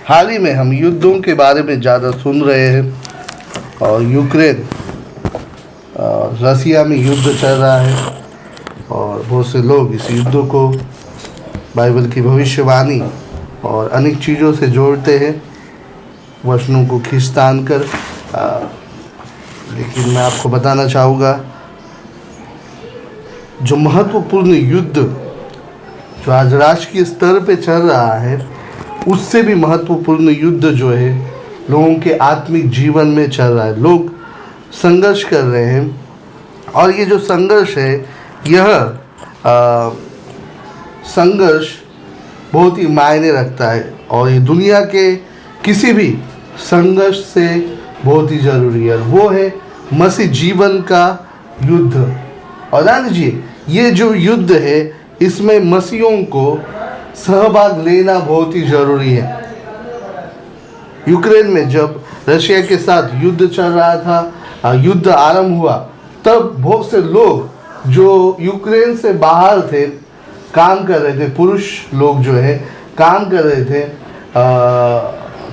हाल ही में हम युद्धों के बारे में ज़्यादा सुन रहे हैं और यूक्रेन रसिया में युद्ध चल रहा है और बहुत से लोग इस युद्ध को बाइबल की भविष्यवाणी और अनेक चीज़ों से जोड़ते हैं, वचनों को खींचतान कर। लेकिन मैं आपको बताना चाहूँगा, जो महत्वपूर्ण युद्ध जो आज राष्ट्रीय स्तर पे चल रहा है, उससे भी महत्वपूर्ण युद्ध जो है लोगों के आत्मिक जीवन में चल रहा है। लोग संघर्ष कर रहे हैं और ये जो संघर्ष है, यह संघर्ष बहुत ही मायने रखता है और ये दुनिया के किसी भी संघर्ष से बहुत ही ज़रूरी है। वो है मसीह जीवन का युद्ध। और जान लीजिए, ये जो युद्ध है, इसमें मसीहों को सहभाग लेना बहुत ही ज़रूरी है। यूक्रेन में जब रशिया के साथ युद्ध चल रहा था, युद्ध आरंभ हुआ, तब बहुत से लोग जो यूक्रेन से बाहर थे काम कर रहे थे, पुरुष लोग जो है काम कर रहे थे।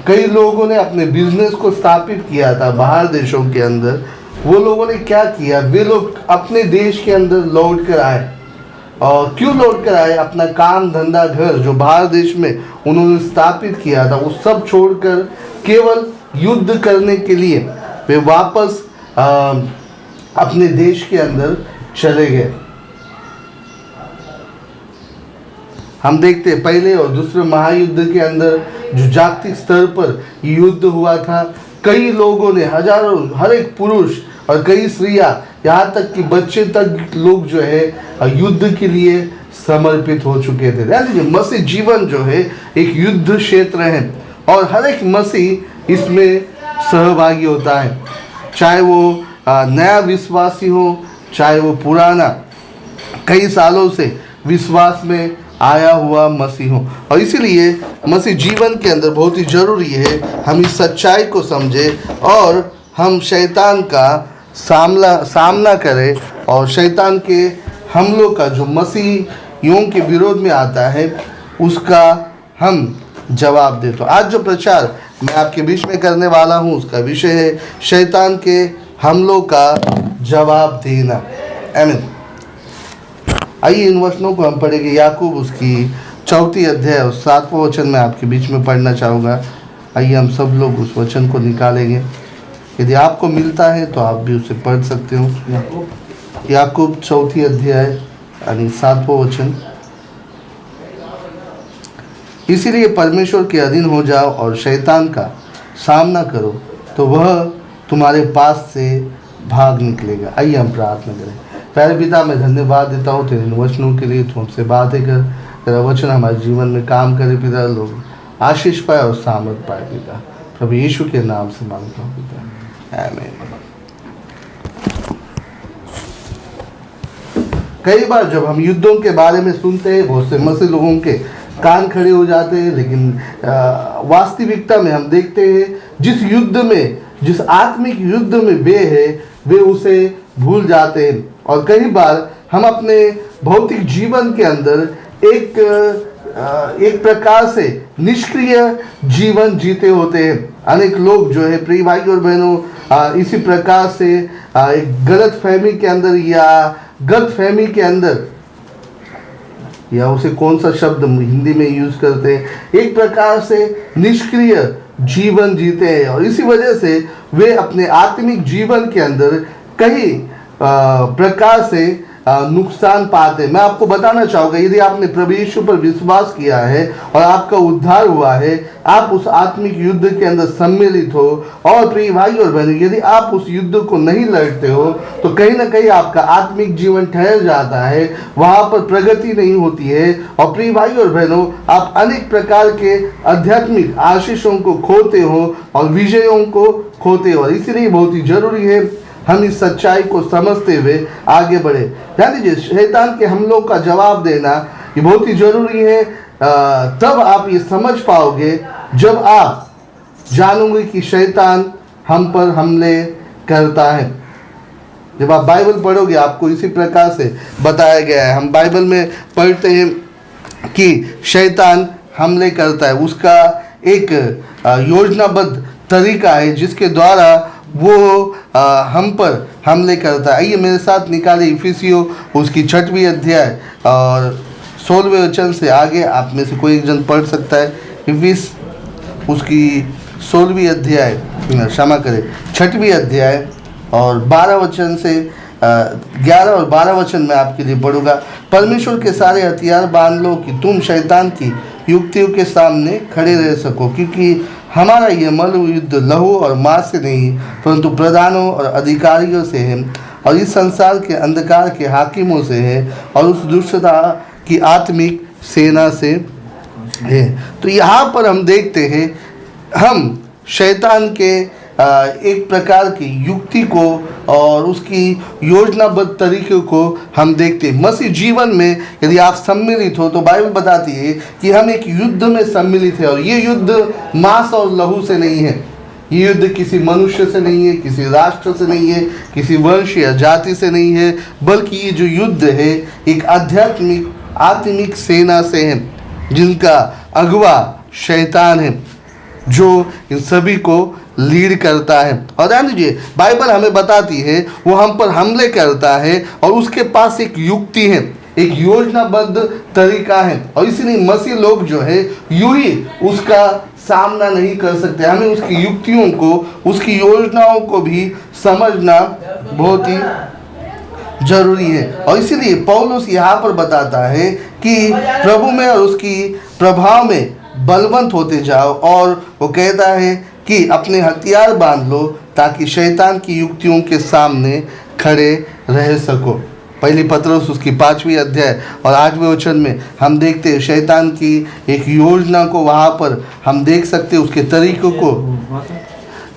कई लोगों ने अपने बिजनेस को स्थापित किया था बाहर देशों के अंदर। वो लोगों ने क्या किया, वे लोग अपने देश के अंदर लौट कर आए। और क्यों लौट कर आए? अपना काम धंधा घर जो बाहर देश में उन्होंने स्थापित किया था, वो सब छोड़कर केवल युद्ध करने के लिए वे वापस अपने देश के अंदर चले गए। हम देखते हैं पहले और दूसरे महायुद्ध के अंदर जो जागतिक स्तर पर युद्ध हुआ था, कई लोगों ने, हजारों, हर एक पुरुष और कई स्त्रियां, यहाँ तक कि बच्चे तक लोग जो है युद्ध के लिए समर्पित हो चुके थे। यानी मसीह जीवन जो है एक युद्ध क्षेत्र है और हर एक मसीह इसमें सहभागी होता है, चाहे वो नया विश्वासी हो, चाहे वो पुराना कई सालों से विश्वास में आया हुआ मसीह हो। और इसीलिए मसीह जीवन के अंदर बहुत ही ज़रूरी है हम इस सच्चाई को समझें और हम शैतान का सामना करें और शैतान के हमलों का जो मसीहियों के विरोध में आता है, उसका हम जवाब दें। तो आज जो प्रचार मैं आपके बीच में करने वाला हूँ, उसका विषय है शैतान के हमलों का जवाब देना। आमीन। आइए इन वचनों को हम पढ़ेंगे। याकूब उसकी 4 अध्याय और 7वां वचन में आपके बीच में पढ़ना चाहूँगा। आइए हम सब लोग उस वचन को निकालेंगे। यदि आपको मिलता है तो आप भी उसे पढ़ सकते हो। याकूब 4 अध्याय यानी 7वां वचन। इसीलिए परमेश्वर के अधीन हो जाओ और शैतान का सामना करो, तो वह तुम्हारे पास से भाग निकलेगा। आइए हम प्रार्थना करें। प्यारे पिता, मैं धन्यवाद देता हूँ तेरे वचनों के लिए। तो हमसे बातें कर, तेरा वचन हमारे जीवन में काम करे पिता, लोग आशीष पाए और सामर्थ पाए पिता। प्रभु यीशु के नाम से मांगता हूँ पिता, आमीन। कई बार जब हम युद्धों के बारे में सुनते हैं, बहुत से मसीह लोगों के कान खड़े हो जाते हैं, लेकिन वास्तविकता में हम देखते हैं जिस युद्ध में, जिस आत्मिक युद्ध में वे है, वे उसे भूल जाते हैं। और कई बार हम अपने भौतिक जीवन के अंदर एक प्रकार से निष्क्रिय जीवन जीते होते हैं। अनेक लोग जो है प्रिय भाई और बहनों, इसी प्रकार से एक गलत फहमी के अंदर या उसे कौन सा शब्द हिंदी में यूज करते हैं, एक प्रकार से निष्क्रिय जीवन जीते हैं और इसी वजह से वे अपने आत्मिक जीवन के अंदर कई प्रकार से नुकसान पाते हैं। मैं आपको बताना चाहूँगा, यदि आपने प्रभु यीशु पर विश्वास किया है और आपका उद्धार हुआ है, आप उस आत्मिक युद्ध के अंदर सम्मिलित हो। और प्रिय भाई और बहनों, यदि आप उस युद्ध को नहीं लड़ते हो तो कहीं ना कहीं आपका आत्मिक जीवन ठहर जाता है, वहाँ पर प्रगति नहीं होती है। और प्रिय भाई और बहनों, आप अनेक प्रकार के आध्यात्मिक आशीषों को खोते हो और विजयों को खोते हो। और इसीलिए बहुत ही जरूरी है हम इस सच्चाई को समझते हुए आगे बढ़े। ध्यान दीजिए, शैतान के हमलों का जवाब देना ये बहुत ही जरूरी है। तब आप ये समझ पाओगे जब आप जानोगे कि शैतान हम पर हमले करता है। जब आप बाइबल पढ़ोगे आपको इसी प्रकार से बताया गया है। हम बाइबल में पढ़ते हैं कि शैतान हमले करता है, उसका एक योजनाबद्ध तरीका है जिसके द्वारा वो हम पर हमले करता है। आइए मेरे साथ निकाले इफिसियों उसकी 6वीं अध्याय और 16वें वचन से आगे आप में से कोई एक जन पढ़ सकता है। इफिस उसकी 16वीं अध्याय, क्षमा करें 6वीं अध्याय और 12 वचन से 11 और 12 वचन मैं आपके लिए पढ़ूंगा। परमेश्वर के सारे हथियार बांध लो कि तुम शैतान की युक्तियों के सामने खड़े रह सको, क्योंकि हमारा यह मल्ल युद्ध लहू और मांस से नहीं परंतु प्रधानों और अधिकारियों से है और इस संसार के अंधकार के हाकिमों से है और उस दुष्टता की आत्मिक सेना से है। तो यहाँ पर हम देखते हैं हम शैतान के एक प्रकार की युक्ति को और उसकी योजनाबद्ध तरीके को हम देखते हैं। मसीह जीवन में यदि आप सम्मिलित हो तो बाइबल बताती है कि हम एक युद्ध में सम्मिलित है और ये युद्ध मांस और लहू से नहीं है। ये युद्ध किसी मनुष्य से नहीं है, किसी राष्ट्र से नहीं है, किसी वंश या जाति से नहीं है, बल्कि ये जो युद्ध है एक आध्यात्मिक आत्मिक सेना से है जिनका अगुवा शैतान है जो इन सभी को लीड करता है। और ध्यान दीजिए बाइबल हमें बताती है वो हम पर हमले करता है और उसके पास एक युक्ति है, एक योजनाबद्ध तरीका है और इसीलिए मसीह लोग जो है यूं ही उसका सामना नहीं कर सकते। हमें उसकी युक्तियों को, उसकी योजनाओं को भी समझना बहुत ही जरूरी है। और इसीलिए पौलुस यहाँ पर बताता है कि प्रभु में और उसकी प्रभाव में बलवंत होते जाओ और वो कहता है कि अपने हथियार बांध लो ताकि शैतान की युक्तियों के सामने खड़े रह सको। पहली पतरस उसकी 5वीं अध्याय और 8वें वचन में हम देखते हैं शैतान की एक योजना को, वहाँ पर हम देख सकते हैं उसके तरीकों को।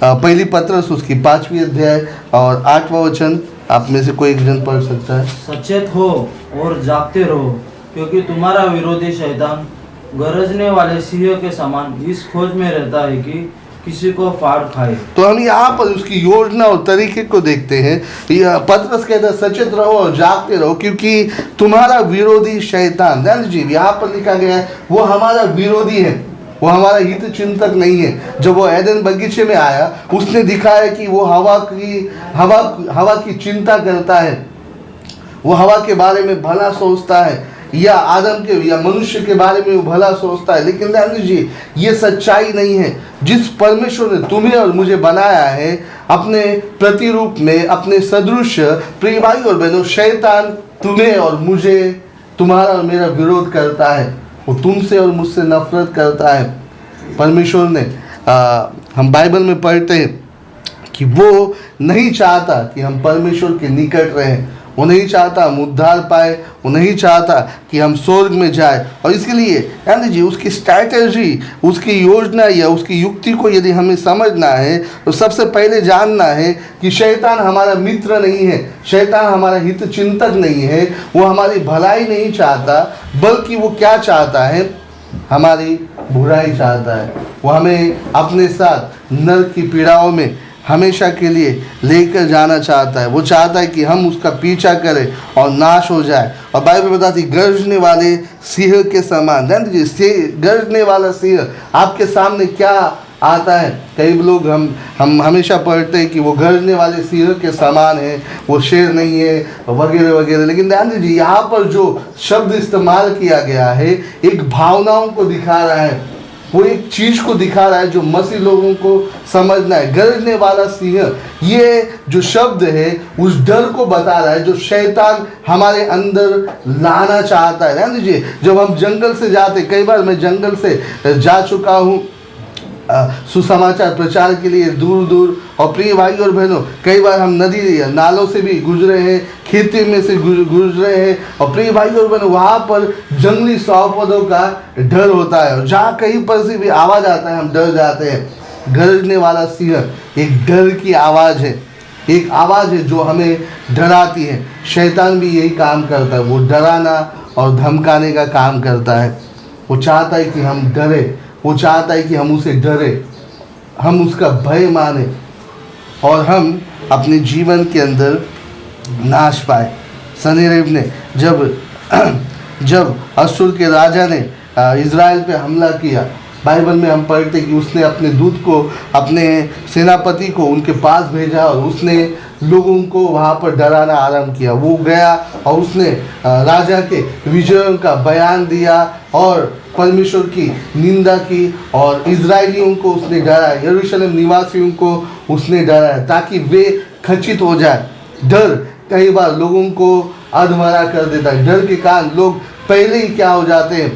पहली पतरस उसकी 5वीं अध्याय और 8वां वचन आप में से कोई एक जन पढ़ सकता है। सचेत हो और जागते रहो, क्योंकि तुम्हारा विरोधी शैतान गरजने वाले सिंह के समान इस खोज में रहता है कि किसी को फाड़ खाए। तो हम यहाँ पर उसकी योजना और तरीके को देखते हैं। पतरस कहता है सचेत रहो और जागते रहो क्योंकि तुम्हारा विरोधी शैतान, ध्यान दीजिए यहाँ पर लिखा गया है वो हमारा विरोधी है, वो हमारा हित चिंतक नहीं है। जब वो एदन बगीचे में आया उसने दिखाया कि वो हवा की चिंता करता है, वो हवा के बारे में भला सोचता है या आदम के या मनुष्य के बारे में वो भला सोचता है। लेकिन ध्यान दीजिए ये सच्चाई नहीं है। जिस परमेश्वर ने तुम्हें और मुझे बनाया है अपने प्रतिरूप में, अपने सदृश, प्रिय भाई और बहनों, शैतान तुम्हें और मुझे, तुम्हारा और मेरा विरोध करता है। वो तुमसे और मुझसे नफरत करता है। परमेश्वर ने हम बाइबल में पढ़ते हैं कि वो नहीं चाहता कि हम परमेश्वर के निकट रहें, वो नहीं चाहता हम उद्धार पाए, वो नहीं चाहता कि हम स्वर्ग में जाए। और इसके लिए ध्यान दीजिए उसकी स्ट्रैटेजी, उसकी योजना या उसकी युक्ति को यदि हमें समझना है तो सबसे पहले जानना है कि शैतान हमारा मित्र नहीं है, शैतान हमारा हित चिंतक नहीं है, वो हमारी भलाई नहीं चाहता, बल्कि वो क्या चाहता है, हमारी बुराई चाहता है। वो हमें अपने साथ नरक की पीड़ाओं में हमेशा के लिए लेकर जाना चाहता है। वो चाहता है कि हम उसका पीछा करें और नाश हो जाए। और बाइबल बताती गरजने वाले सिंह के समान, ध्यान दीजिए गरजने वाला सिंह आपके सामने क्या आता है। कई लोग हम हमेशा पढ़ते हैं कि वो गरजने वाले सिंह के समान है, वो शेर नहीं है वगैरह वगैरह। लेकिन ध्यान दीजिए यहाँ पर जो शब्द इस्तेमाल किया गया है एक भावनाओं को दिखा रहा है, वो एक चीज को दिखा रहा है जो मसीह लोगों को समझना है। गरजने वाला सिंह, ये जो शब्द है उस डर को बता रहा है जो शैतान हमारे अंदर लाना चाहता है। ध्यान दीजिए जब हम जंगल से जाते, कई बार मैं जंगल से जा चुका हूँ सुसमाचार प्रचार के लिए दूर दूर, और प्रिय भाई और बहनों कई बार हम नदी या नालों से भी गुजरे हैं, खेती में से गुजरे हैं। और प्रिय भाई और बहनों वहाँ पर जंगली सौपदों का डर होता है और जहाँ कहीं पर से भी आवाज़ आता है हम डर जाते हैं। गरजने वाला सिंह एक डर की आवाज़ है, एक आवाज़ है जो हमें डराती है। शैतान भी यही काम करता है, वो डराना और धमकाने का काम करता है। वो चाहता है कि हम डरे, वो चाहता है कि हम उसे डरे, हम उसका भय माने और हम अपने जीवन के अंदर नाश पाए। सन्हेरीब ने जब अश्शूर के राजा ने इज़राइल पे हमला किया बाइबल में हम पढ़ते कि उसने अपने दूत को, अपने सेनापति को उनके पास भेजा और उसने लोगों को वहाँ पर डराना आरंभ किया। वो गया और उसने राजा के विजयों का बयान दिया और परमेश्वर की निंदा की और इजरायलियों को उसने डराया, यरूशलेम निवासियों को उसने डराया ताकि वे खचित हो जाए। डर कई बार लोगों को अधमरा कर देता है। डर के कारण लोग पहले ही क्या हो जाते हैं,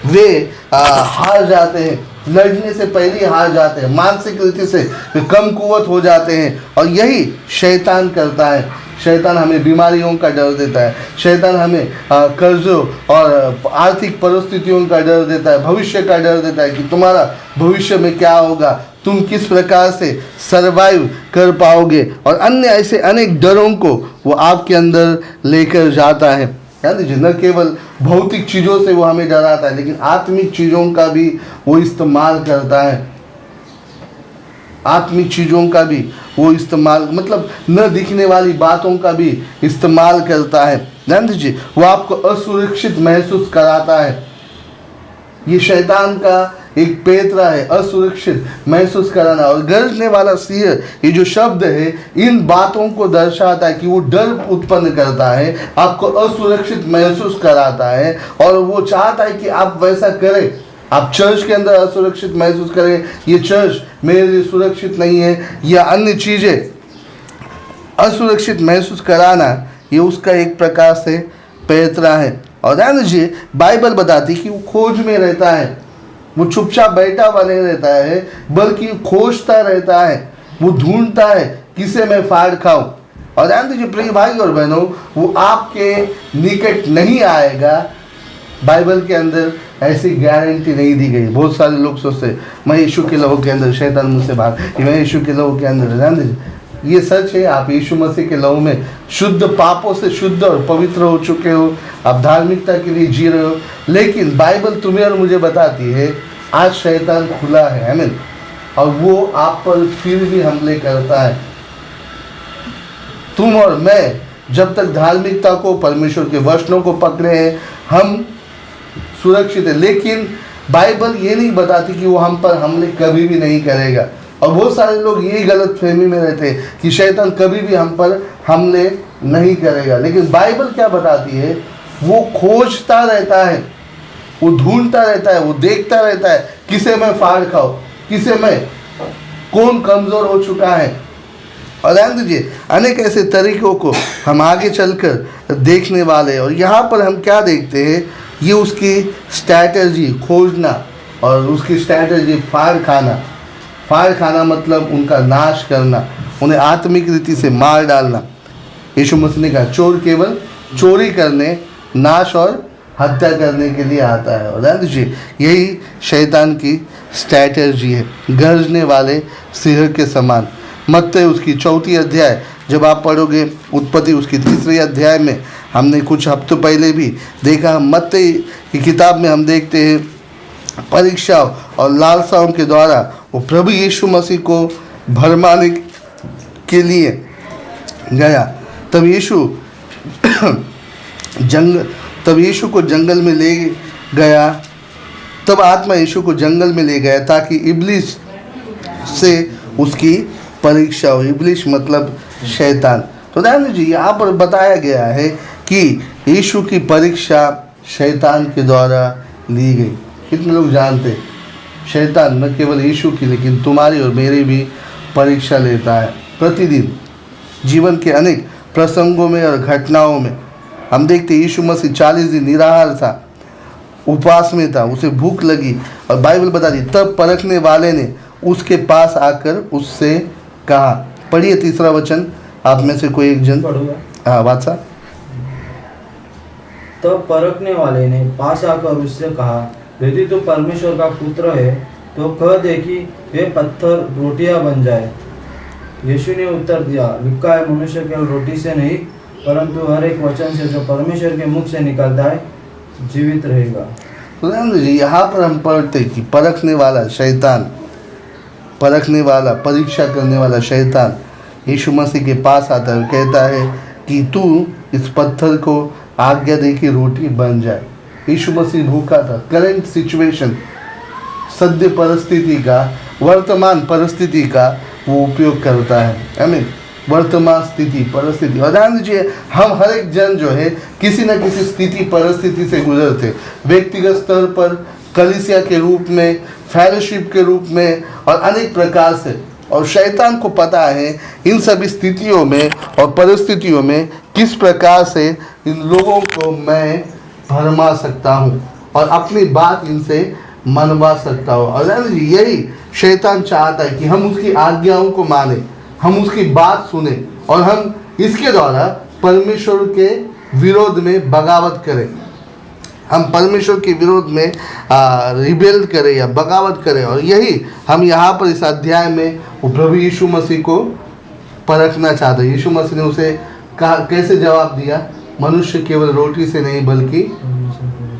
वे हार जाते हैं, लड़ने से पहले ही हार जाते हैं, मानसिक रीति से वे कम कुवत हो जाते हैं। और यही शैतान करता है। शैतान हमें बीमारियों का डर देता है, शैतान हमें कर्जों और आर्थिक परिस्थितियों का डर देता है, भविष्य का डर देता है कि तुम्हारा भविष्य में क्या होगा, तुम किस प्रकार से सरवाइव कर पाओगे, और अन्य ऐसे अनेक डरों को वो आपके अंदर लेकर जाता है। ध्यान दीजिए, न केवल भौतिक चीज़ों से वो हमें डराता है, लेकिन आत्मिक चीज़ों का भी वो इस्तेमाल करता है। आत्मिक चीज़ों का भी वो इस्तेमाल, मतलब न दिखने वाली बातों का भी इस्तेमाल करता है। ध्यान दीजिए, वो आपको असुरक्षित महसूस कराता है। ये शैतान का एक पैतरा है, असुरक्षित महसूस कराना। और गरजने वाला सिंह, ये जो शब्द है, इन बातों को दर्शाता है कि वो डर उत्पन्न करता है, आपको असुरक्षित महसूस कराता है और वो चाहता है कि आप वैसा करें। आप चर्च के अंदर असुरक्षित महसूस करें, ये चर्च मेरे लिए सुरक्षित नहीं है, या अन्य चीज़ें असुरक्षित महसूस कराना, ये उसका एक प्रकार से पैतरा है। और ध्यान दीजिए, बाइबल बताती है कि वो खोज में रहता है, वो चुपचाप बैठा हुआ नहीं रहता है, बल्कि खोजता रहता है, वो ढूंढता है किसे मैं फाड़ खाऊं। और ध्यान दीजिए प्रिय भाई और बहनों, वो आपके निकट नहीं आएगा। बाइबल के अंदर ऐसी गारंटी नहीं दी गई। बहुत सारे लोग सोचते मैं यीशु के लहू के अंदर, शैतान मुझसे बाहर, मैं यीशु के लहू के अंदर। ध्यान दीजिए, ये सच है, आप यीशु मसीह के लहू में शुद्ध, पापों से शुद्ध और पवित्र हो चुके हो, आप धार्मिकता के लिए जी रहे हो। लेकिन बाइबल तुम्हें और मुझे बताती है आज शैतान खुला है, आमीन, और वो आप पर फिर भी हमले करता है। तुम और मैं जब तक धार्मिकता को, परमेश्वर के वचनों को पकड़े हैं, हम सुरक्षित है। लेकिन बाइबल ये नहीं बताती कि वो हम पर हमले कभी भी नहीं करेगा। और बहुत सारे लोग यही गलत फहमी में रहते हैं कि शैतान कभी भी हम पर हमले नहीं करेगा। लेकिन बाइबल क्या बताती है, वो खोजता रहता है, वो ढूंढता रहता है, वो देखता रहता है किसे मैं फाड़ खाऊं, किसे मैं, कौन कमज़ोर हो चुका है। और ध्यान दीजिए, अनेक ऐसे तरीकों को हम आगे चलकर देखने वाले हैं। और यहाँ पर हम क्या देखते हैं, ये उसकी स्ट्रैटेजी खोजना और उसकी स्ट्रैटेजी फाड़ खाना। फाड़ खाना मतलब उनका नाश करना, उन्हें आत्मिक रीति से मार डालना। यीशु मसीह ने कहा चोर केवल चोरी करने, नाश और हत्या करने के लिए आता है। और ध्यान दीजिए, यही शैतान की स्ट्रैटेजी है, गरजने वाले सिंह के समान। मत्ती उसकी 4 अध्याय जब आप पढ़ोगे, उत्पत्ति उसकी 3 अध्याय में, हमने कुछ हफ्तों पहले भी देखा, मत्ती की किताब में हम देखते हैं परीक्षा और लालसाओं के द्वारा वो प्रभु यीशु मसीह को भरमाने के लिए गया। तब यीशु को जंगल में ले गया, तब आत्मा यीशु को जंगल में ले गया ताकि इब्लिस से उसकी परीक्षा हो। इब्लिस मतलब शैतान। तो ध्यान दीजिए, यहाँ पर बताया गया है कि यीशु की परीक्षा शैतान के द्वारा ली गई। कितने लोग जानते हैं शैतान न केवल यीशु की लेकिन तुम्हारी और मेरी भी परीक्षा लेता है प्रतिदिन। जीवन के अनेक प्रसंगों में और घटनाओं में हम देखते यीशु मसीह 40 दिन निराहार था, उपवास में था, उसे भूख लगी और बाइबल बताती तब परखने वाले ने उसके पास आकर उससे कहा। पढ़िए 3 वचन, आप में से कोई एक जन। हाँ बादशाह। तब परखने वाले ने पास आकर उससे कहा, यदि तू परमेश्वर का पुत्र है तो कह दे कि वे पत्थर रोटियां बन जाए। यीशु ने उत्तर दिया, लिखा है मनुष्य केवल रोटी से नहीं परंतु हर एक वचन से जो परमेश्वर के मुख से निकलता है जीवित रहेगा। तो यहाँ पर हम पढ़ते कि परखने वाला शैतान, परखने वाला, परीक्षा करने वाला शैतान यीशु मसीह के पास आता है, कहता है कि तू इस पत्थर को आज्ञा दे कि रोटी बन जाए। यीशु मसीह भूखा था। करंट सिचुएशन, सद्य परिस्थिति का, वर्तमान परिस्थिति का वो उपयोग करता है। आई मीन वर्तमान स्थिति परिस्थिति। और ध्यान दीजिए, हम हर एक जन जो है किसी न किसी स्थिति परिस्थिति से गुजरते, व्यक्तिगत स्तर पर, कलीसिया के रूप में, फेलोशिप के रूप में और अनेक प्रकार से। और शैतान को पता है इन सभी स्थितियों में और परिस्थितियों में किस प्रकार से इन लोगों को मैं भरमा सकता हूँ और अपनी बात इनसे मनवा सकता हूँ। और यही शैतान चाहता है कि हम उसकी आज्ञाओं को माने, हम उसकी बात सुने और हम इसके द्वारा परमेश्वर के विरोध में बगावत करें, हम परमेश्वर के विरोध में रिबेल करें या बगावत करें। और यही हम यहाँ पर इस अध्याय में वो प्रभु यीशु मसीह को परखना चाहते हैं। यीशु मसीह ने उसे कहा, कैसे जवाब दिया? मनुष्य केवल रोटी से नहीं बल्कि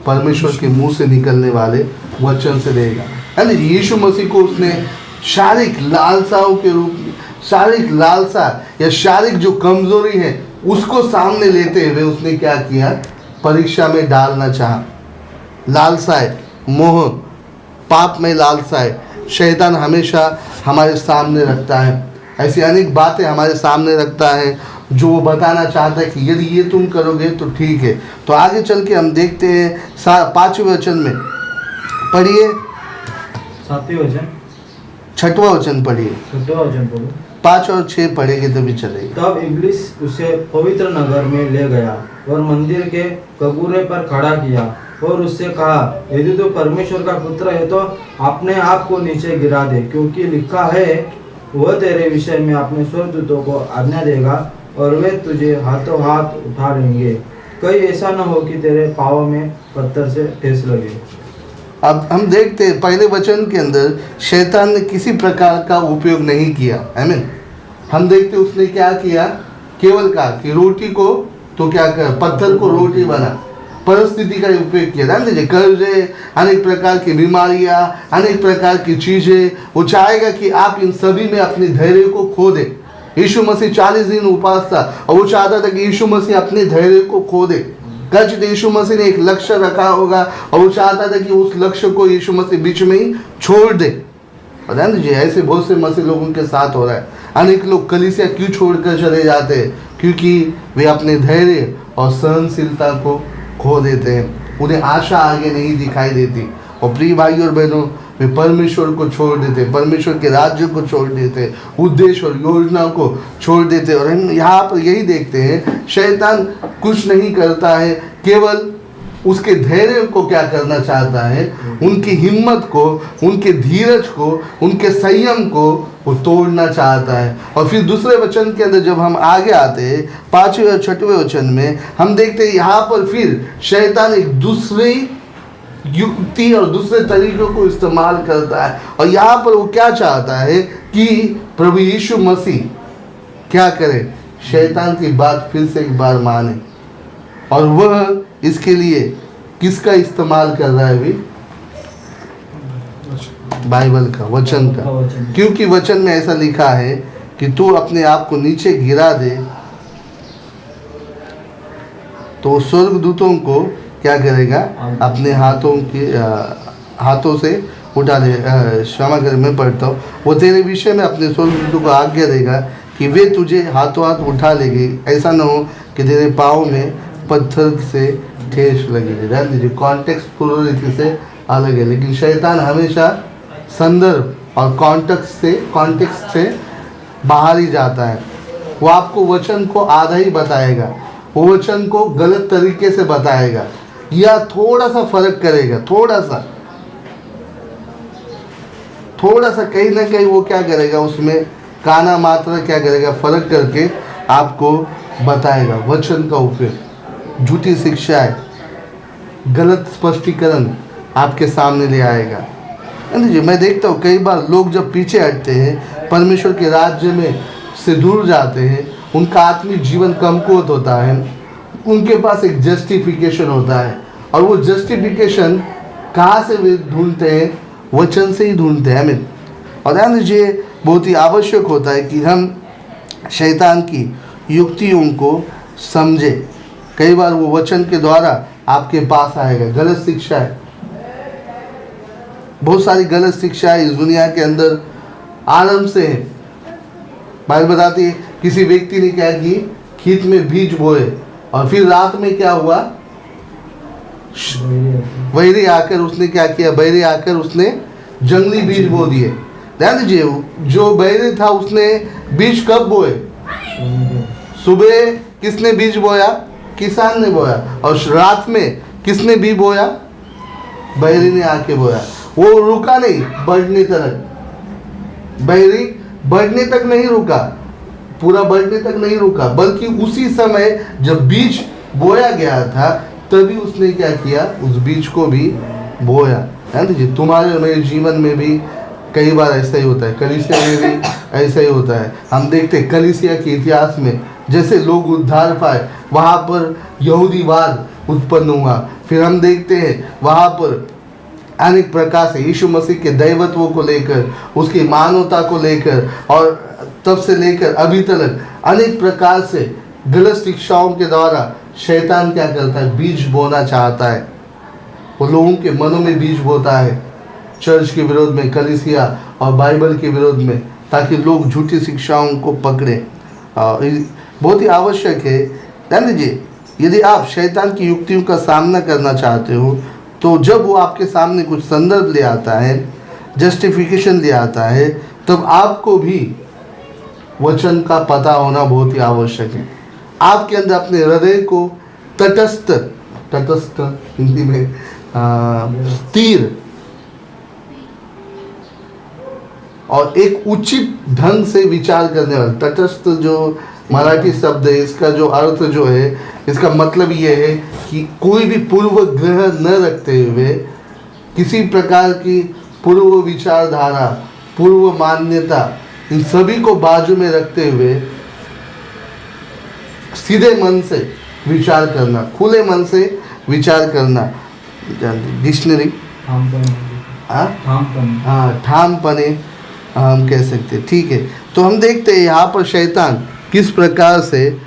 परमेश्वर के मुंह से निकलने वाले वचन से रहेगा। यानी यीशु मसीह को उसने शारीरिक लालसाओं के रूप में, शारीरिक लालसा या शारीरिक जो कमजोरी है उसको सामने लेते हुए उसने क्या किया? परीक्षा में डालना चाहा। लालसाएं, मोह, पाप में लालसाएं शैतान हमेशा हमारे सामने रखता है। ऐसी अनेक बातें हमारे सामने रखता है जो वो बताना चाहता है कि यदि ये तुम करोगे तो ठीक है। तो आगे चल के हम देखते हैं 5वें वचन में, पढ़िए 7वें वचन, 6वां वचन पढ़िए, 6वां वचन पढ़ो। 5 और 6 पढ़ेंगे तभी चलेगी। तब इब्लिस उसे पवित्र नगर में ले गया और मंदिर के कबूरे पर खड़ा किया और उससे कहा, यदि तो परमेश्वर का पुत्र है तो अपने आप को नीचे गिरा दे, क्योंकि लिखा है वह तेरे विषय में अपने स्वर्गदूतों को आज्ञा देगा और वे तुझे हाथों हाथ उठा लेंगे, कहीं ऐसा न हो कि तेरे पाँव में पत्थर से ठेस लगे। अब हम देखते हैं पहले वचन के अंदर शैतान ने किसी प्रकार का उपयोग नहीं किया। आई मीन हम देखते उसने क्या किया? केवल कहा कि रोटी को तो क्या कर, पत्थर को रोटी बना, परिस्थिति का उपयोग किया। ध्यान दीजिए, कर्जे, अनेक प्रकार की बीमारियां, अनेक प्रकार की चीजें, वो चाहेगा कि आप इन सभी में अपने धैर्य को खो दे। यीशु मसीह 40 दिन उपवास था और वो चाहता था कि यीशु मसीह अपने धैर्य को खो दे। कच यीशु मसीह ने एक लक्ष्य रखा होगा और वो चाहता था कि उस लक्ष्य को यीशु मसीह बीच में ही छोड़ दे। और ध्यान दीजिए, ऐसे बहुत से मसीह लोगों के साथ हो रहा है। अनेक लोग कलीसिया क्यों छोड़कर चले जाते हैं? क्योंकि वे अपने धैर्य और सहनशीलता को खो देते हैं, उन्हें आशा आगे नहीं दिखाई देती। और प्रिय भाई और बहनों, वे परमेश्वर को छोड़ देते, परमेश्वर के राज्य को छोड़ देते, उद्देश्य और योजना को छोड़ देते। और हम यहाँ पर यही देखते हैं, शैतान कुछ नहीं करता है, केवल उसके धैर्य को क्या करना चाहता है? उनकी हिम्मत को, उनके धीरज को, उनके संयम को वो तोड़ना चाहता है। और फिर दूसरे वचन के अंदर जब हम आगे आते हैं 5वें और 6वें वचन में, हम देखते हैं यहाँ पर फिर शैतान एक दूसरी युक्ति और दूसरे तरीकों को इस्तेमाल करता है। और यहाँ पर वो क्या चाहता है कि प्रभु यीशु मसीह क्या करे? शैतान की बात फिर से एक बार माने। और वह इसके लिए किसका इस्तेमाल कर रहा है? अभी बाइबल का, वचन का। क्योंकि वचन में ऐसा लिखा है कि तू अपने आप को नीचे गिरा दे तो स्वर्गदूतों को क्या करेगा? अपने हाथों से उठा दे। क्षमा कर, मैं पढ़ता हूँ। वो तेरे विषय में अपने स्वर्गदूतों को आज्ञा देगा कि वे तुझे हाथों हाथ उठा लेंगे, ऐसा न हो कि तेरे पाँव में पत्थर से ठेस लगेगी। ध्यान दीजिए, कॉन्टेक्स्ट पूरी रीति से अलग है, लेकिन शैतान हमेशा संदर्भ और कॉन्टेक्स्ट से बाहर ही जाता है। वो आपको वचन को आधा ही बताएगा, वो वचन को गलत तरीके से बताएगा या थोड़ा सा फर्क करेगा, थोड़ा सा कहीं ना कहीं वो क्या करेगा, उसमें काना मात्रा क्या करेगा, फर्क करके आपको बताएगा। वचन का उपयोग, झूठी शिक्षाएं, गलत स्पष्टीकरण आपके सामने ले आएगा। जी, मैं देखता हूँ कई बार लोग जब पीछे हटते हैं, परमेश्वर के राज्य में से दूर जाते हैं, उनका आत्मिक जीवन कमकुवत होता है, उनके पास एक जस्टिफिकेशन होता है। और वो जस्टिफिकेशन कहाँ से वे ढूंढते हैं? वचन से ही ढूंढते हैं। आमीन। और ध्यान दीजिए, बहुत ही आवश्यक होता है कि हम शैतान की युक्तियों को समझे। कई बार वो वचन के द्वारा आपके पास आएगा, गलत शिक्षा है, बहुत सारी गलत शिक्षाएं इस दुनिया के अंदर आरंभ से है। बाइबल बताती है किसी व्यक्ति ने क्या की, खेत में बीज बोए और फिर रात में क्या हुआ, बैरी आकर उसने क्या किया, बैरी आकर उसने जंगली बीज बो दिए। ध्यान दीजिए, जो बैरी था उसने बीज कब बोए, सुबह किसने बीज बोया, किसान ने बोया, और रात में किसने बीज बोया, बैरी ने आके बोया। वो रुका नहीं बढ़ने तक, बैरी बढ़ने तक नहीं रुका, पूरा बढ़ने तक नहीं रुका, बल्कि उसी समय जब बीज बोया गया था तभी उसने क्या किया, उस बीज को भी बोया। ध्यान दीजिए, तुम्हारे और मेरे जीवन में भी कई बार ऐसा ही होता है, कलीसिया में भी ऐसा ही होता है। हम देखते हैं कलीसिया के इतिहास में जैसे लोग उद्धार पाए, वहाँ पर यहूदीवाद उत्पन्न हुआ। फिर हम देखते हैं वहाँ पर अनेक प्रकार से यीशु मसीह के दैवत्व को लेकर, उसकी मानवता को लेकर, और तब से लेकर अभी तक अनेक प्रकार से गलत शिक्षाओं के द्वारा शैतान क्या करता है, बीज बोना चाहता है। वो लोगों के मनों में बीज बोता है, चर्च के विरोध में, कलीसिया और बाइबल के विरोध में, ताकि लोग झूठी शिक्षाओं को पकड़े। बहुत ही आवश्यक है। ध्यान दीजिए, यदि आप शैतान की युक्तियों का सामना करना चाहते हो तो जब वो आपके सामने कुछ संदर्भ ले आता है, जस्टिफिकेशन ले आता है, तब आपको भी वचन का पता होना बहुत ही आवश्यक है। आपके अंदर अपने हृदय को तटस्थ हिंदी में तीर और एक उचित ढंग से विचार करने वाला, तटस्थ जो मराठी शब्द है, इसका जो अर्थ जो है, इसका मतलब ये है कि कोई भी पूर्व ग्रह न रखते हुए, किसी प्रकार की पूर्व विचारधारा, पूर्व मान्यता, इन सभी को बाजू में रखते हुए सीधे मन से विचार करना, खुले मन से विचार करना। डिक्शनरी ठामपने हम कह सकते, ठीक है। तो हम देखते हैं यहाँ पर शैतान किस प्रकार से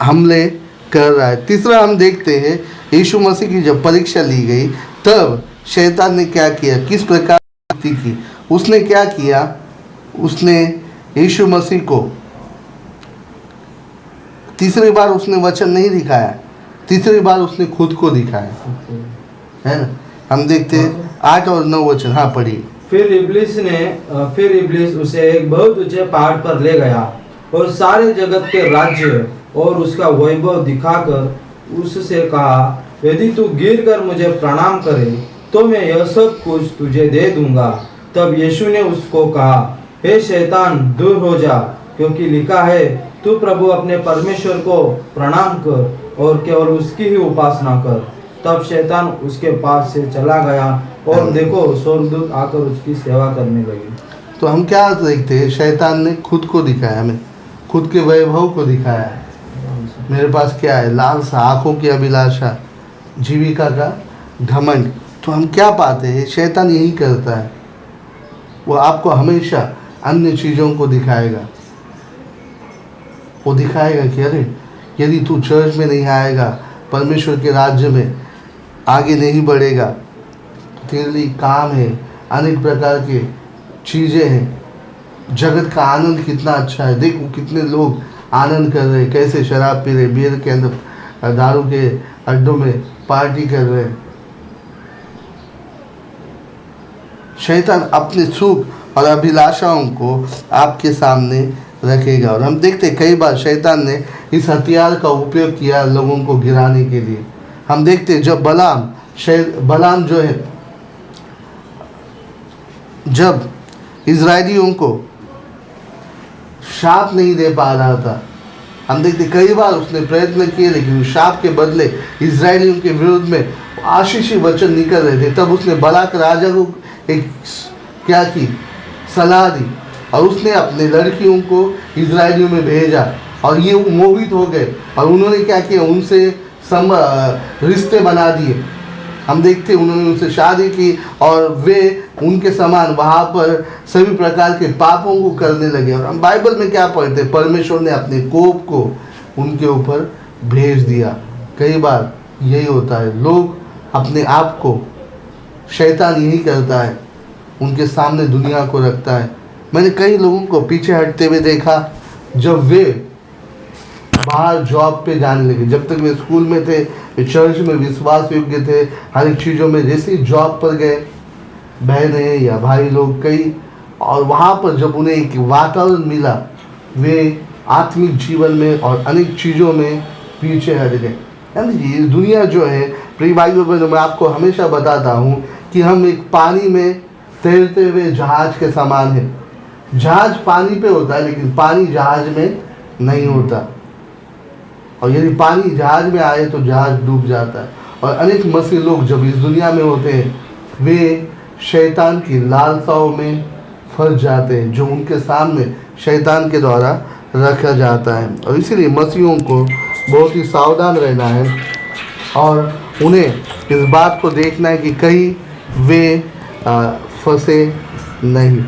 हमले कर रहा है। तीसरा हम देखते हैं, यीशु मसीह की जब परीक्षा ली गई तब शैतान ने क्या किया, किस प्रकार की, उसने क्या किया, उसने यीशु मसीह को तीसरी बार उसने वचन नहीं दिखाया, तीसरी बार उसने खुद को दिखाया, है ना। हम देखते हैं 8 और 9 वचन, हाँ पढ़िए। फिर इब्लीस उसे एक बहुत ऊंचे पहाड़ पर ले गया और सारे जगत के राज्य और उसका वैभव दिखाकर उससे कहा, यदि तू गिर कर मुझे प्रणाम करे तो मैं यह सब कुछ तुझे दे दूंगा। तब यीशु ने उसको कहा, हे शैतान, दूर हो जा, क्योंकि लिखा है, तू प्रभु अपने परमेश्वर को प्रणाम कर और केवल उसकी ही उपासना कर। तब शैतान उसके पास से चला गया और देखो, स्वर्गदूत आकर उसकी सेवा करने लगे। तो हम क्या देखते हैं, शैतान ने खुद को दिखाया, हमें खुद के वैभव को दिखाया। मेरे पास क्या है, लालसा, आंखों की अभिलाषा, जीविका का घमंड। तो हम क्या पाते हैं, शैतान यही करता है, वो आपको हमेशा अन्य चीज़ों को दिखाएगा। वो दिखाएगा कि अरे यदि तू चर्च में नहीं आएगा, परमेश्वर के राज्य में आगे नहीं बढ़ेगा, तो तेरे लिए काम है, अनेक प्रकार के चीज़ें हैं। जगत का आनंद कितना अच्छा है, देखो कितने लोग आनंद कर रहे हैं, कैसे शराब पी रहे, बियर के अंदर, दारू के अड्डों में पार्टी कर रहे हैं। शैतान अपने सुख और अभिलाषाओं को आपके सामने रखेगा। और हम देखते कई बार शैतान ने इस हथियार का उपयोग किया लोगों को गिराने के लिए। हम देखते जब बलाम जो है, जब इजरायलियों को शाप नहीं दे पा रहा था, हम देखते कई बार उसने प्रयत्न किए, लेकिन शाप के बदले इजरायलियों के विरोध में आशीषी वचन निकल रहे थे। तब उसने बलाक राजा को एक क्या की, सलाह दी, और उसने अपने लड़कियों को इजरायलियों में भेजा, और ये मोहित हो गए और उन्होंने क्या किया, उनसे रिश्ते बना दिए। हम देखते उन्होंने उनसे शादी की और वे उनके समान वहाँ पर सभी प्रकार के पापों को करने लगे। और हम बाइबल में क्या पढ़ते, परमेश्वर ने अपने कोप को उनके ऊपर भेज दिया। कई बार यही होता है, लोग अपने आप को, शैतान यही करता है, उनके सामने दुनिया को रखता है। मैंने कई लोगों को पीछे हटते हुए देखा जब वे बाहर जॉब पे जाने लगे। जब तक वे स्कूल में थे, वे चर्च में विश्वास योग्य थे हर एक चीज़ों में। जैसे ही जॉब पर गए, बहनें या भाई लोग कई, और वहाँ पर जब उन्हें एक वातावरण मिला, वे आत्मिक जीवन में और अनेक चीज़ों में पीछे हट गए। यानी ये दुनिया जो है, प्रिय भाइयों बहनों, मैं आपको हमेशा बताता हूँ कि हम एक पानी में तैरते हुए जहाज के समान है। जहाज पानी पे होता है लेकिन पानी जहाज में नहीं होता, और यदि पानी जहाज में आए तो जहाज डूब जाता है। और अनेक मसीह लोग जब इस दुनिया में होते हैं, वे शैतान की लालसाओं में फंस जाते हैं जो उनके सामने शैतान के द्वारा रखा जाता है। और इसीलिए मसीहों को बहुत ही सावधान रहना है और उन्हें इस बात को देखना है कि कहीं वे फंसे नहीं।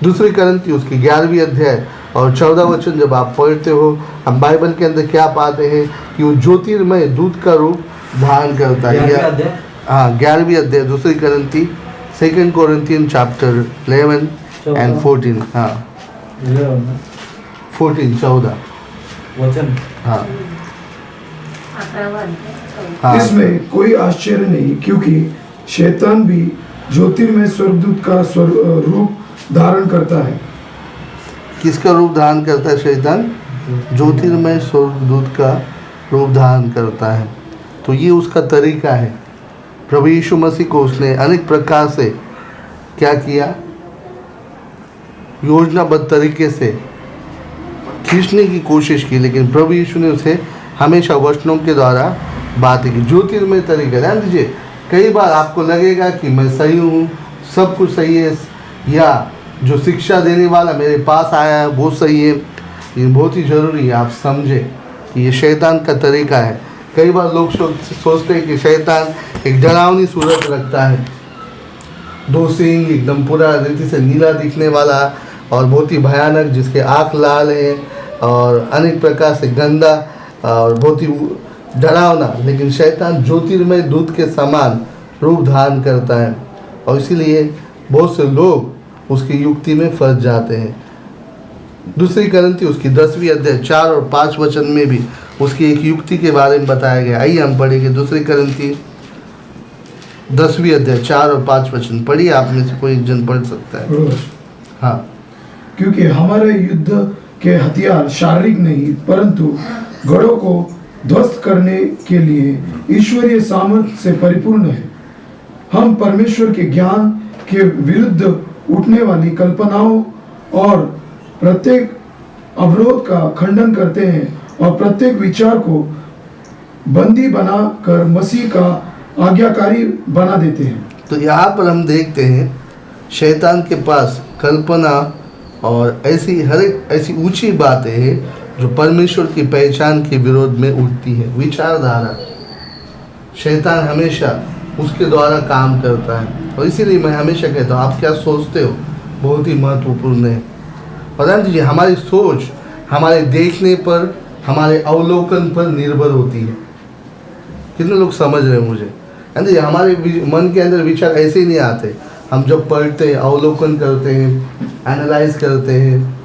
दूसरी करंती उसकी 11वीं अध्याय और 14 वचन जब आप पढ़ते हो, हम बाइबल के अंदर क्या पाते हैं कि वो ज्योतिर्मय दूत का रूप धारण करता है। हाँ, 11वीं अध्याय दूसरी करंती, 2 Corinthians chapter 11 and 14। हाँ, 14 वचन। हाँ हाँ, इसमें कोई आश्चर्य नहीं, क्योंकि शैतान भी ज्योतिर्मय स्वर्गदूत का रूप धारण करता है। किसका रूप धारण करता है शैतान? ज्योतिर्मय स्वर्गदूत का रूप धारण करता है। तो ये उसका तरीका है। प्रभु यीशु मसीह को उसने अनेक प्रकार से क्या किया, योजनाबद्ध तरीके से खींचने की कोशिश की, लेकिन प्रभु यीशु ने उसे हमेशा वचनों के द्वारा बातें की। ज्योतिर्मय तरीका, ध्यान दीजिए, कई बार आपको लगेगा कि मैं सही हूँ, सब कुछ सही है, या जो शिक्षा देने वाला मेरे पास आया है वो सही है। ये बहुत ही ज़रूरी है आप समझें कि ये शैतान का तरीका है। कई बार लोग सोचते हैं कि शैतान एक डरावनी सूरत रखता है, 2 सींग, एकदम पूरा रीति से नीला दिखने वाला और बहुत ही भयानक, जिसके आँख लाल हैं और अनेक प्रकार से गंदा और बहुत ही डरावना। लेकिन शैतान ज्योतिर्मय दूत के समान रूप धारण करता है और इसीलिए बहुत से लोग उसकी युक्ति में फंस जाते हैं। दूसरी करंती उसकी 10वीं अध्याय 4 और 5 वचन में भी उसकी एक युक्ति के बारे में बताया गया। आइए हम पढ़ेंगे दूसरी करंती 10वीं अध्याय 4 और 5 वचन। पढ़िए, आप में से कोई एक जन पढ़ सकता है। हाँ, क्योंकि हमारे युद्ध के हथियार शारीरिक नहीं, परंतु गढ़ों को ध्वस्त करने के लिए ईश्वरीय सामर्थ्य से परिपूर्ण है। हम परमेश्वर के ज्ञान के विरुद्ध उठने वाली कल्पनाओं और प्रत्येक अवरोध का खंडन करते हैं और प्रत्येक विचार को बंदी बनाकर मसीह का आज्ञाकारी बना देते हैं। तो यहाँ पर हम देखते हैं शैतान के पास कल्पना और ऐसी हर एक ऐसी ऊंची बातें हैं जो परमेश्वर की पहचान के विरोध में उठती है। विचारधारा, शैतान हमेशा उसके द्वारा काम करता है और इसीलिए मैं हमेशा कहता हूँ, आप क्या सोचते हो बहुत ही महत्वपूर्ण है। और ध्यान दीजिए, हमारी सोच हमारे देखने पर, हमारे अवलोकन पर निर्भर होती है। कितने लोग समझ रहे हैं मुझे? ध्यान दीजिए, हमारे मन के अंदर विचार ऐसे ही नहीं आते। हम जब पढ़ते हैं, अवलोकन करते हैं, एनालाइज करते हैं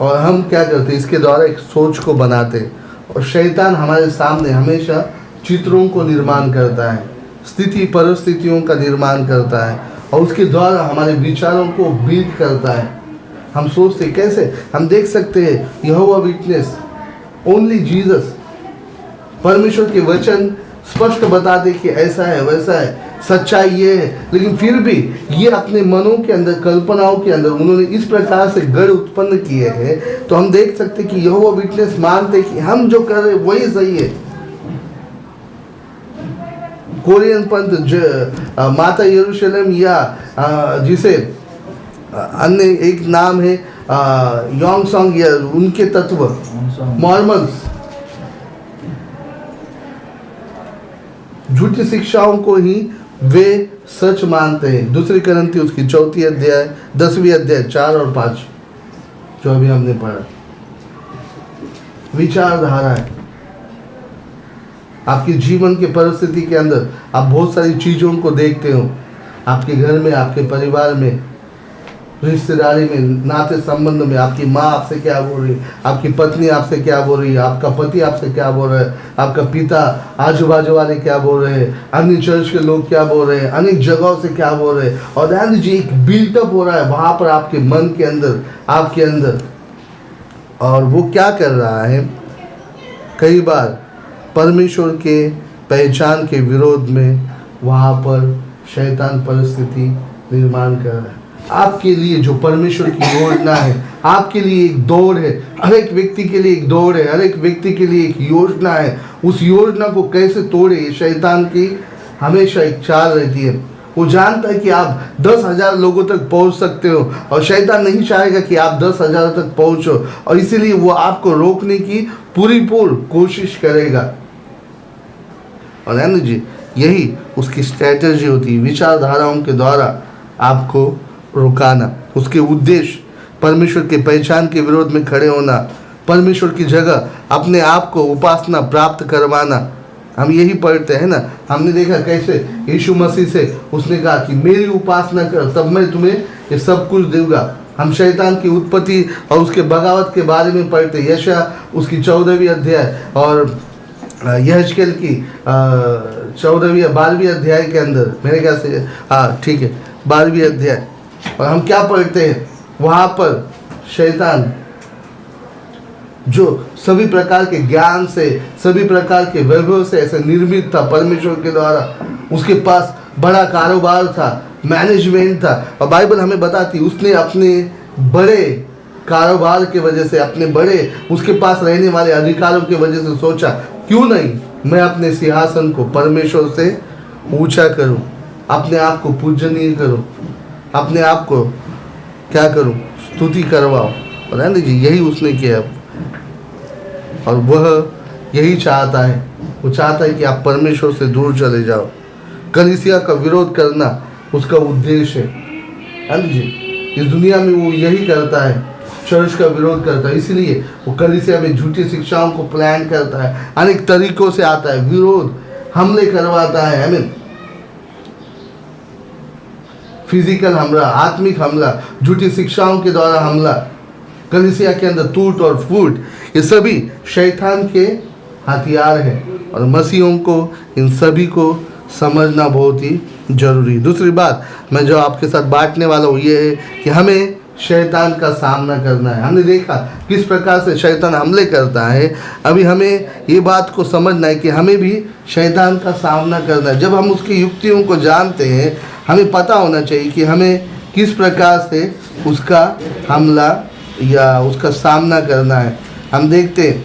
और हम क्या करते हैं, इसके द्वारा एक सोच को बनाते हैं। और शैतान हमारे सामने हमेशा चित्रों को निर्माण करता है, स्थिति परिस्थितियों का निर्माण करता है और उसके द्वारा हमारे विचारों को बिल्ड करता है। हम सोचते कैसे, हम देख सकते हैं यहोवा विटनेस, ओनली जीसस, परमेश्वर के वचन स्पष्ट बताते कि ऐसा है वैसा है, सच्चाई ये है, लेकिन फिर भी ये अपने मनों के अंदर, कल्पनाओं के अंदर उन्होंने इस प्रकार से गढ़ उत्पन्न किए हैं। तो हम देख सकते कि यहोवा विटनेस मानते कि हम जो कर रहे वही सही है। कोरियन पंथ माता यरूशलेम या जिसे अन्य एक नाम है योंग सॉन्ग, या उनके तत्व मॉर्मन्स, झूठी शिक्षाओं को ही वे सच मानते हैं। दूसरी करंती उसकी 4वीं अध्याय 10वीं अध्याय 4 और 5 जो अभी हमने पढ़ा, विचारधारा है। आपके जीवन के परिस्थिति के अंदर आप बहुत सारी चीज़ों को देखते हो, आपके घर में, आपके परिवार में, रिश्तेदारी में, नाते संबंध में, आपकी माँ आपसे क्या बोल रही है, आपकी पत्नी आपसे क्या बोल रही है, आपका पति आपसे क्या बोल रहा है, आपका पिता, आजू बाजू वाले क्या बोल रहे हैं, अन्य चर्च के लोग क्या बोल रहे हैं, अनेक जगहों से क्या बोल रहे हैं, और ध्यान दीजिए एक बिल्टअप हो रहा है वहाँ पर आपके मन के अंदर, आपके अंदर। और वो क्या कर रहा है, कई बार परमेश्वर के पहचान के विरोध में वहाँ पर शैतान परिस्थिति निर्माण कर रहा है। आपके लिए जो परमेश्वर की योजना है, आपके लिए एक दौड़ है, हर एक व्यक्ति के लिए एक दौड़ है, हर एक व्यक्ति के लिए एक योजना है। उस योजना को कैसे तोड़े, ये शैतान की हमेशा एक चाल रहती है। वो जानता है कि आप 10,000 लोगों तक पहुंच सकते हो, और शैतान नहीं चाहेगा कि आप 10,000 तक पहुंचो, और इसीलिए वो आपको रोकने की पूरी कोशिश करेगा। और है ना जी, यही उसकी स्ट्रैटेजी होती है, विचारधाराओं के द्वारा आपको रुकाना। उसके उद्देश्य परमेश्वर के पहचान के विरोध में खड़े होना, परमेश्वर की जगह अपने आप को उपासना प्राप्त करवाना। हम यही पढ़ते हैं ना, हमने देखा कैसे यीशु मसीह से उसने कहा कि मेरी उपासना कर, तब मैं तुम्हें ये सब कुछ दूंगा। हम शैतान की उत्पत्ति और उसके बगावत के बारे में पढ़ते, यशया उसकी 14वीं अध्याय और यहेजकेल की 14वीं या 12वीं अध्याय के अंदर, मेरे ख्याल से हाँ ठीक है 12वीं अध्याय, और हम क्या पढ़ते हैं वहाँ पर शैतान जो सभी प्रकार के ज्ञान से, सभी प्रकार के वैभव से ऐसे निर्मित था परमेश्वर के द्वारा, उसके पास बड़ा कारोबार था, मैनेजमेंट था, और बाइबल हमें बताती उसने अपने बड़े कारोबार के वजह से, अपने बड़े उसके पास रहने वाले अधिकारों की वजह से सोचा क्यों नहीं मैं अपने सिंहासन को परमेश्वर से ऊंचा करूं, अपने आप को पूजनीय करूं, अपने आप को क्या करूं, स्तुति करवाओ। और है ना जी, यही उसने किया, और वह यही चाहता है, वो चाहता है कि आप परमेश्वर से दूर चले जाओ। कलीसिया का विरोध करना उसका उद्देश्य है ना जी। इस दुनिया में वो यही करता है, चर्च का विरोध करता है, इसलिए वो कलीसिया में झूठी शिक्षाओं को प्लान करता है, अनेक तरीकों से आता है, विरोध, हमले करवाता है, आई मीन फिजिकल हमला, आत्मिक हमला, झूठी शिक्षाओं के द्वारा हमला, कलीसिया के अंदर टूट और फूट, ये सभी शैतान के हथियार हैं, और मसीहों को इन सभी को समझना बहुत ही जरूरी। दूसरी बात मैं जो आपके साथ बांटने वाला हूँ ये है कि हमें शैतान का सामना करना है। हमने देखा किस प्रकार से शैतान हमले करता है, अभी हमें ये बात को समझना है कि हमें भी शैतान का सामना करना है। जब हम उसकी युक्तियों को जानते हैं, हमें पता होना चाहिए कि हमें किस प्रकार से उसका हमला या उसका सामना करना है। हम देखते हैं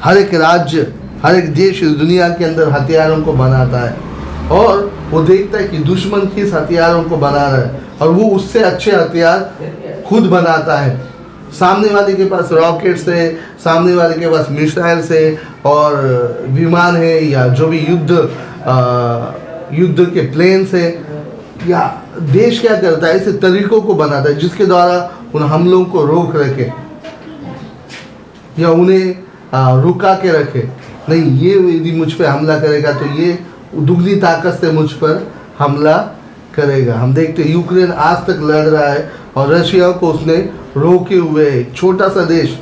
हर एक राज्य, हर एक देश इस दुनिया के अंदर हथियारों को बनाता है, और वो देखता है कि दुश्मन किस हथियारों को बना रहा है, और वो उससे अच्छे हथियार खुद बनाता है। सामने वाले के पास रॉकेट्स है, सामने वाले के पास मिसाइल्स है और विमान है, या जो भी युद्ध के प्लेन्स है, या देश क्या करता है, ऐसे तरीकों को बनाता है जिसके द्वारा उन हमलों को रोक रखे या उन्हें रुका के रखे। नहीं, ये यदि मुझ पर हमला करेगा तो ये दुगनी ताकत से मुझ पर हमला करेगा। हम देखते हैं यूक्रेन आज तक लड़ रहा है, और रशिया को उसने रोके हुए, छोटा सा देश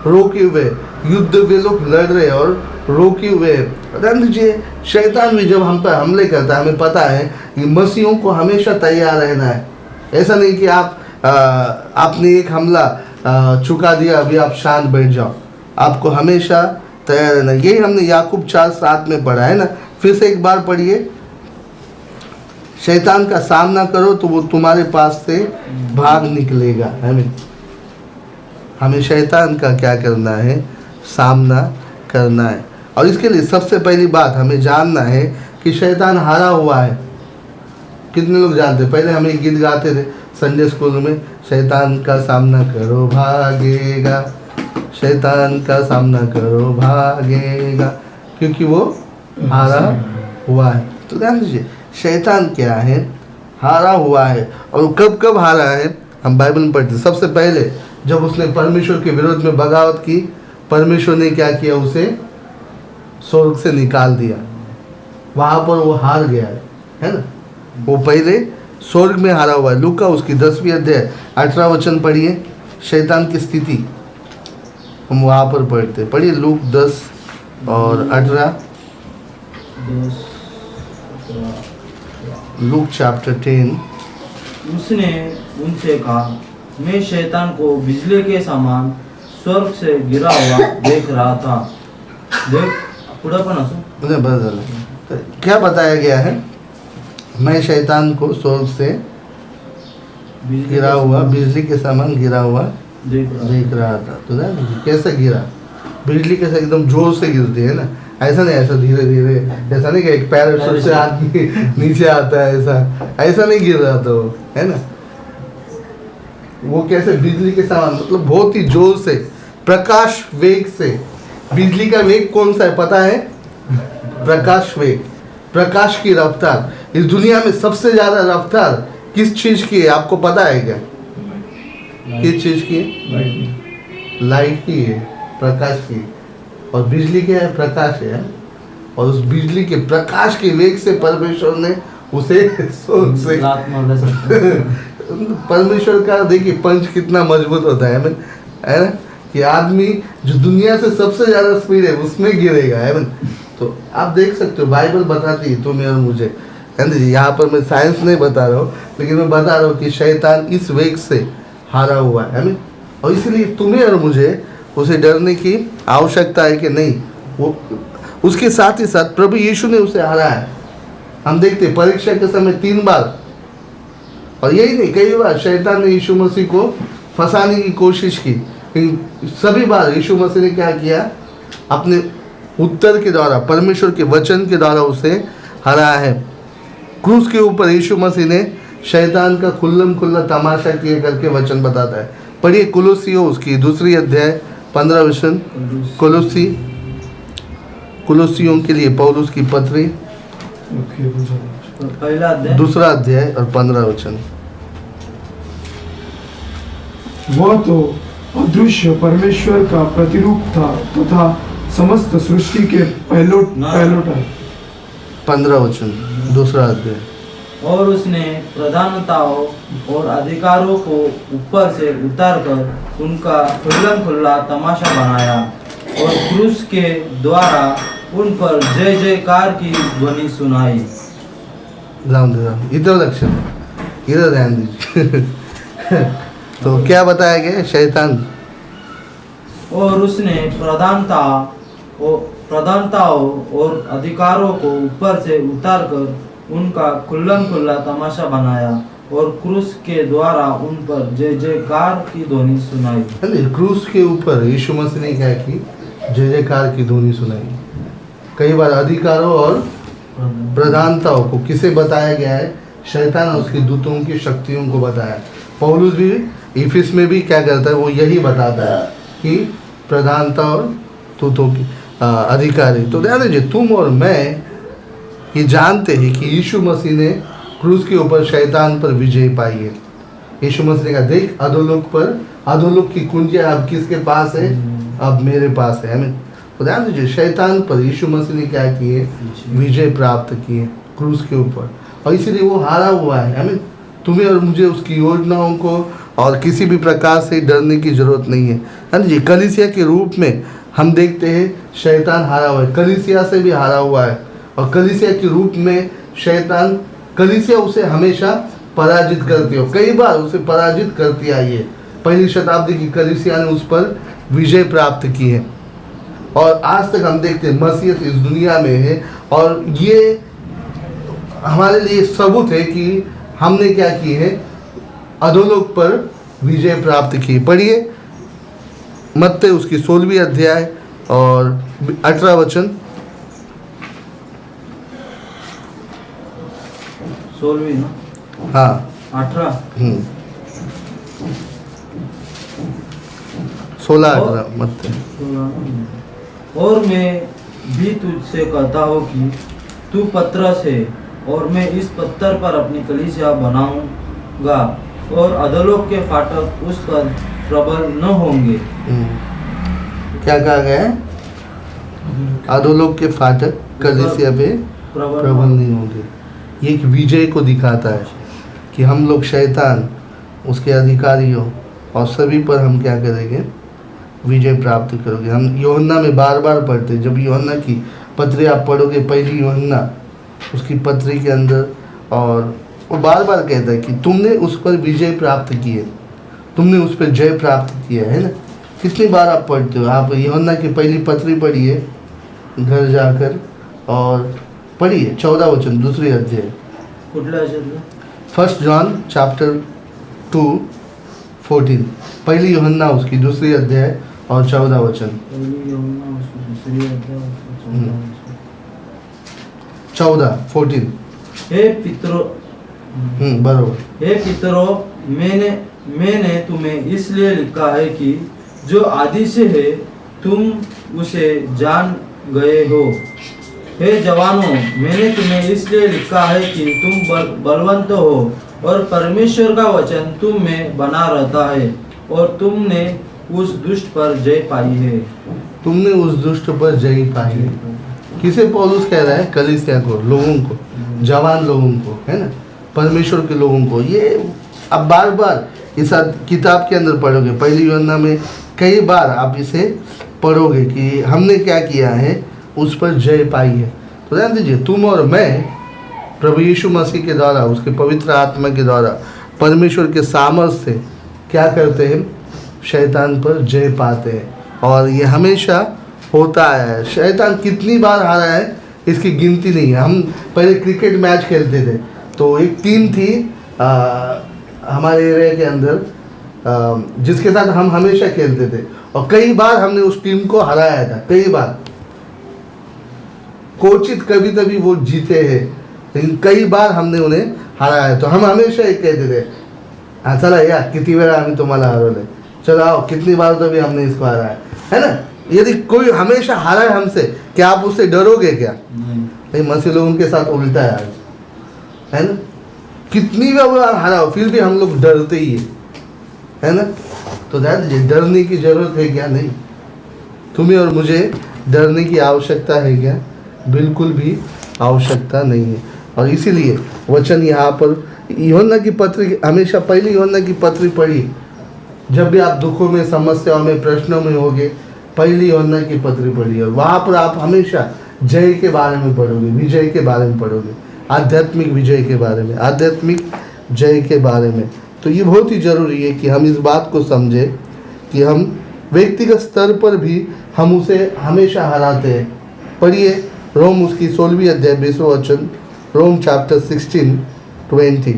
रोके हुए, युद्ध वे लोग लड़ रहे हैं और रोके हुए। ध्यान दीजिए, शैतान भी जब हम पर हमले करता है, हमें पता है कि मसीहों को हमेशा तैयार रहना है। ऐसा नहीं कि आपने एक हमला चुका दिया, अभी आप शांत बैठ जाओ, आपको हमेशा तैयार रहना। यही हमने याकूब 4:7 में पढ़ा है ना, फिर से एक बार पढ़िए, शैतान का सामना करो तो वो तुम्हारे पास से भाग निकलेगा। हमें शैतान का क्या करना है, सामना करना है। और इसके लिए सबसे पहली बात हमें जानना है कि शैतान हारा हुआ है। कितने लोग जानते हैं, पहले हम एक गीत गाते थे संडे स्कूल में, शैतान का सामना करो भागेगा, शैतान का सामना करो भागेगा, क्योंकि वो हारा हुआ है। तो ध्यान दीजिए, शैतान क्या है, हारा हुआ है। और कब कब हारा है, हम बाइबल में पढ़ते। सबसे पहले जब उसने परमेश्वर के विरोध में बगावत की, परमेश्वर ने क्या किया, उसे स्वर्ग से निकाल दिया, वहाँ पर वो हार गया है ना। वो पहले स्वर्ग में हारा हुआ है। लूका उसकी 10वीं अध्याय 18 वचन पढ़िए, शैतान की स्थिति हम वहाँ पर पढ़ते, पढ़िए लूक 10 और 18, लूक चैप्टर 10। उसने उनसे कहा, मैं शैतान को बिजली के समान स्वर्ग से गिरा हुआ देख रहा था। देख पुढं पण असं नहीं, बस झालं। तो क्या बताया गया है, मैं शैतान को स्वर्ग से गिरा हुआ, बिजली के समान गिरा हुआ देख रहा था। तो ना कैसे गिरा, बिजली कैसे एकदम जोर से गिरती है ना, ऐसा नहीं, ऐसा धीरे धीरे, ऐसा नहीं कि एक पैराशूट से आदमी नीचे आता है, ऐसा नहीं गिर रहा था वो, है ना। वो कैसे बिजली के समान, मतलब बहुत ही जोर से, प्रकाश वेग से। बिजली का वेग कौन सा है पता है? प्रकाश वेग, प्रकाश की रफ्तार। इस दुनिया में सबसे ज्यादा रफ्तार किस चीज की है आपको पता है क्या? किस चीज की है? लाइट की है, प्रकाश की। और बिजली क्या है? प्रकाश है। और उस बिजली के प्रकाश के वेग से परमेश्वर ने उसे स्वर्ग से परमेश्वर का देखिए पंच कितना मजबूत होता है ना, कि आदमी जो दुनिया से सबसे ज्यादा स्पीड है उसमें गिरेगा, है ना। तो आप देख सकते हो, बाइबल बताती है तुम्हें और मुझे, है ना जी। यहाँ पर मैं साइंस नहीं बता रहा हूँ, लेकिन मैं बता रहा हूँ कि शैतान इस वेग से हारा हुआ है ना। और इसलिए तुम्हें और मुझे उसे डरने की आवश्यकता है कि नहीं। वो उसके साथ ही साथ प्रभु यीशु ने उसे हारा है। हम देखते परीक्षा के समय 3 बार, और यही नहीं कई बार शैतान ने यीशु मसीह को फंसाने की कोशिश की, सभी बार यीशु मसीह ने क्या किया? अपने उत्तर के द्वारा, परमेश्वर के वचन के द्वारा उसे हराया है। क्रूस के ऊपर यीशु मसीह ने शैतान का खुल्लम खुल्ला तमाशा किए करके वचन बताता है। पढ़िए कुलुसियों उसकी 2 अध्याय 15 वचन। कुलुसियों के लिए पौलुस की पत्री पहला अध्याय 2 अध्याय और 15 वचन। वह तो अदृश्य परमेश्वर का प्रतिरूप था तथा समस्त सृष्टि के पहलोट है। 15 वचन 2 अध्याय। और उसने प्रधानताओं और अधिकारों को ऊपर से उतारकर उनका खुल्लम खुल्ला तमाशा बनाया और क्रूस के द्वारा उन पर जय जयकार की ध्वनि सुनाई। इधर लक्ष्य, इधर ध्यान दीजिए। तो क्या बताया गया? शैतान और उसने प्रधानताओं और अधिकारों को ऊपर से उतारकर उनका खुल्लम खुल्ला तमाशा बनाया और क्रूस के द्वारा उन पर जय जयकार की ध्वनि सुनाई। क्रूस के ऊपर यीशु मसीह ने क्या की? जय जयकार की ध्वनि सुनाई। कई बार अधिकारों और प्रधानताओं को किसे बताया गया है? शैतान और उसके दूतों की शक्तियों को बताया। पौलुस भी इफिस में भी क्या करता है? वो यही बताता है कि प्रधानता और दूतों की अधिकारी। तो ध्यान दीजिए, तुम और मैं ये जानते हैं कि यीशु मसीह ने क्रूस के ऊपर शैतान पर विजय पाई है। यीशु मसीह ने कहा, देख अधोलोक पर, अधोलोक की कुंजियां अब किसके पास है? अब मेरे पास है। हमें तो ध्यान दीजिए, शैतान पर यीशु मसीह ने क्या किए? विजय प्राप्त किए क्रूस के ऊपर, और इसीलिए वो हारा हुआ है। हमें तुम्हें और मुझे उसकी योजनाओं को और किसी भी प्रकार से डरने की जरूरत नहीं है। हाँ जी, कलीसिया के रूप में हम देखते हैं शैतान हारा हुआ है, कलीसिया से भी हारा हुआ है। और कलीसिया के रूप में शैतान, कलीसिया उसे हमेशा पराजित करती हो, कई बार उसे पराजित करती आई है। पहली शताब्दी की कलीसिया ने उस पर विजय प्राप्त की है, और आज तक हम देखते हैं मसीह इस दुनिया में है। और ये हमारे लिए सबूत है कि हमने क्या की है? अधोलोक पर विजय प्राप्त की। पढ़िए मत्ती उसकी 16वीं अध्याय और 18 वचन। 16वीं ना? हाँ 18 16-18 मत्ती। और मैं भी तुझसे कहता हूँ कि तू पतरस है, और मैं इस पत्थर पर अपनी कलीसिया बनाऊंगा, और अधोलोक के फाटक उस पर प्रबल न होंगे। क्या कहा गया है? अधोलोक के फाटक कलीसिया पे प्रबल नहीं होंगे। ये एक विजय को दिखाता है कि हम लोग शैतान, उसके अधिकारियों और सभी पर हम क्या करेंगे, विजय प्राप्त करोगे। हम यूहन्ना में बार बार पढ़ते, जब यूहन्ना की पत्री आप पढ़ोगे, पहली यूहन्ना उसकी पत्री के अंदर, और वो बार बार कहता है कि तुमने उस पर विजय प्राप्त किए, तुमने उस पर जय प्राप्त किया है ना। कितनी बार आप पढ़ते हो, आप यूहन्ना की पहली पत्री पढ़िए घर जाकर, और पढ़िए 14 वचन, दूसरी अध्याय, कुठल्या याच्यातलं? 1 जॉन चैप्टर 2:14, पहली यूहन्ना उसकी दूसरी अध्याय और 14 वचन। पहिली यूहन्ना उसकी दूसरी अध्याय उसकी 14 वचन। 14 हे पितरों, बरोबर। हे पितरों, मैंने तुम्हें इसलिए लिखा है कि जो आदि से है तुम उसे जान गए हो। हे जवानों, मैंने तुम्हें इसलिए लिखा है कि तुम बलवंत हो और परमेश्वर का वचन तुम में बना रहता है, और तुमने उस दुष्ट पर जय पाई है। तुमने उस दुष्ट पर जय पाई है। किसे पौलुस कह रहा है? कलीसिया को, लोगों को, जवान लोगों को, है ना, परमेश्वर के लोगों को। ये अब बार बार इस किताब के अंदर पढ़ोगे, पहली यूहन्ना में कई बार आप इसे पढ़ोगे कि हमने क्या किया है, उस पर जय पाई है। तो ध्यान दीजिए, तुम और मैं प्रभु यीशु मसीह के द्वारा, उसके पवित्र आत्मा के द्वारा, परमेश्वर के सामर्थ्य से क्या करते हैं, शैतान पर जय पाते हैं। और ये हमेशा होता है। शैतान कितनी बार हारा है इसकी गिनती नहीं है। हम पहले क्रिकेट मैच खेलते थे, तो एक टीम थी हमारे एरिया के अंदर, जिसके साथ हम हमेशा खेलते थे, और कई बार हमने उस टीम को हराया था, कई बार। कोचित कभी कभी वो जीते हैं, लेकिन कई बार हमने उन्हें हराया। तो हम हमेशा एक कहते थे, हाँ चला यार, कितनी बार हमें तुम्हारा हरवले, चलो आओ, कितनी बार तो भी हमने इसको हराया है ना। यदि कोई हमेशा हारा है हमसे, क्या आप उससे डरोगे क्या? नहीं। मसीह लोगों के साथ उल्टा है आज, है ना। कितनी बार हारा हो, फिर भी हम लोग डरते ही है ना। तो ध्यान दीजिए, डरने की जरूरत है क्या? नहीं। तुम्हें और मुझे डरने की आवश्यकता है क्या? बिल्कुल भी आवश्यकता नहीं है। और इसीलिए वचन यहाँ पर यूहन्ना की पत्री, हमेशा पहली यूहन्ना की पत्री पढ़ी। जब भी आप दुखों में, समस्याओं में, प्रश्नों में होगे, पहली यूहन्ना की पत्री पढ़िए, और वहाँ पर आप हमेशा जय के बारे में पढ़ोगे, विजय के बारे में पढ़ोगे, आध्यात्मिक विजय के बारे में, आध्यात्मिक जय के बारे में। तो ये बहुत ही ज़रूरी है कि हम इस बात को समझें कि हम व्यक्तिगत स्तर पर भी हम उसे हमेशा हराते हैं। पढ़िए रोम उसकी 16वीं अध्याय 20वां वचन, रोम चैप्टर 16:20,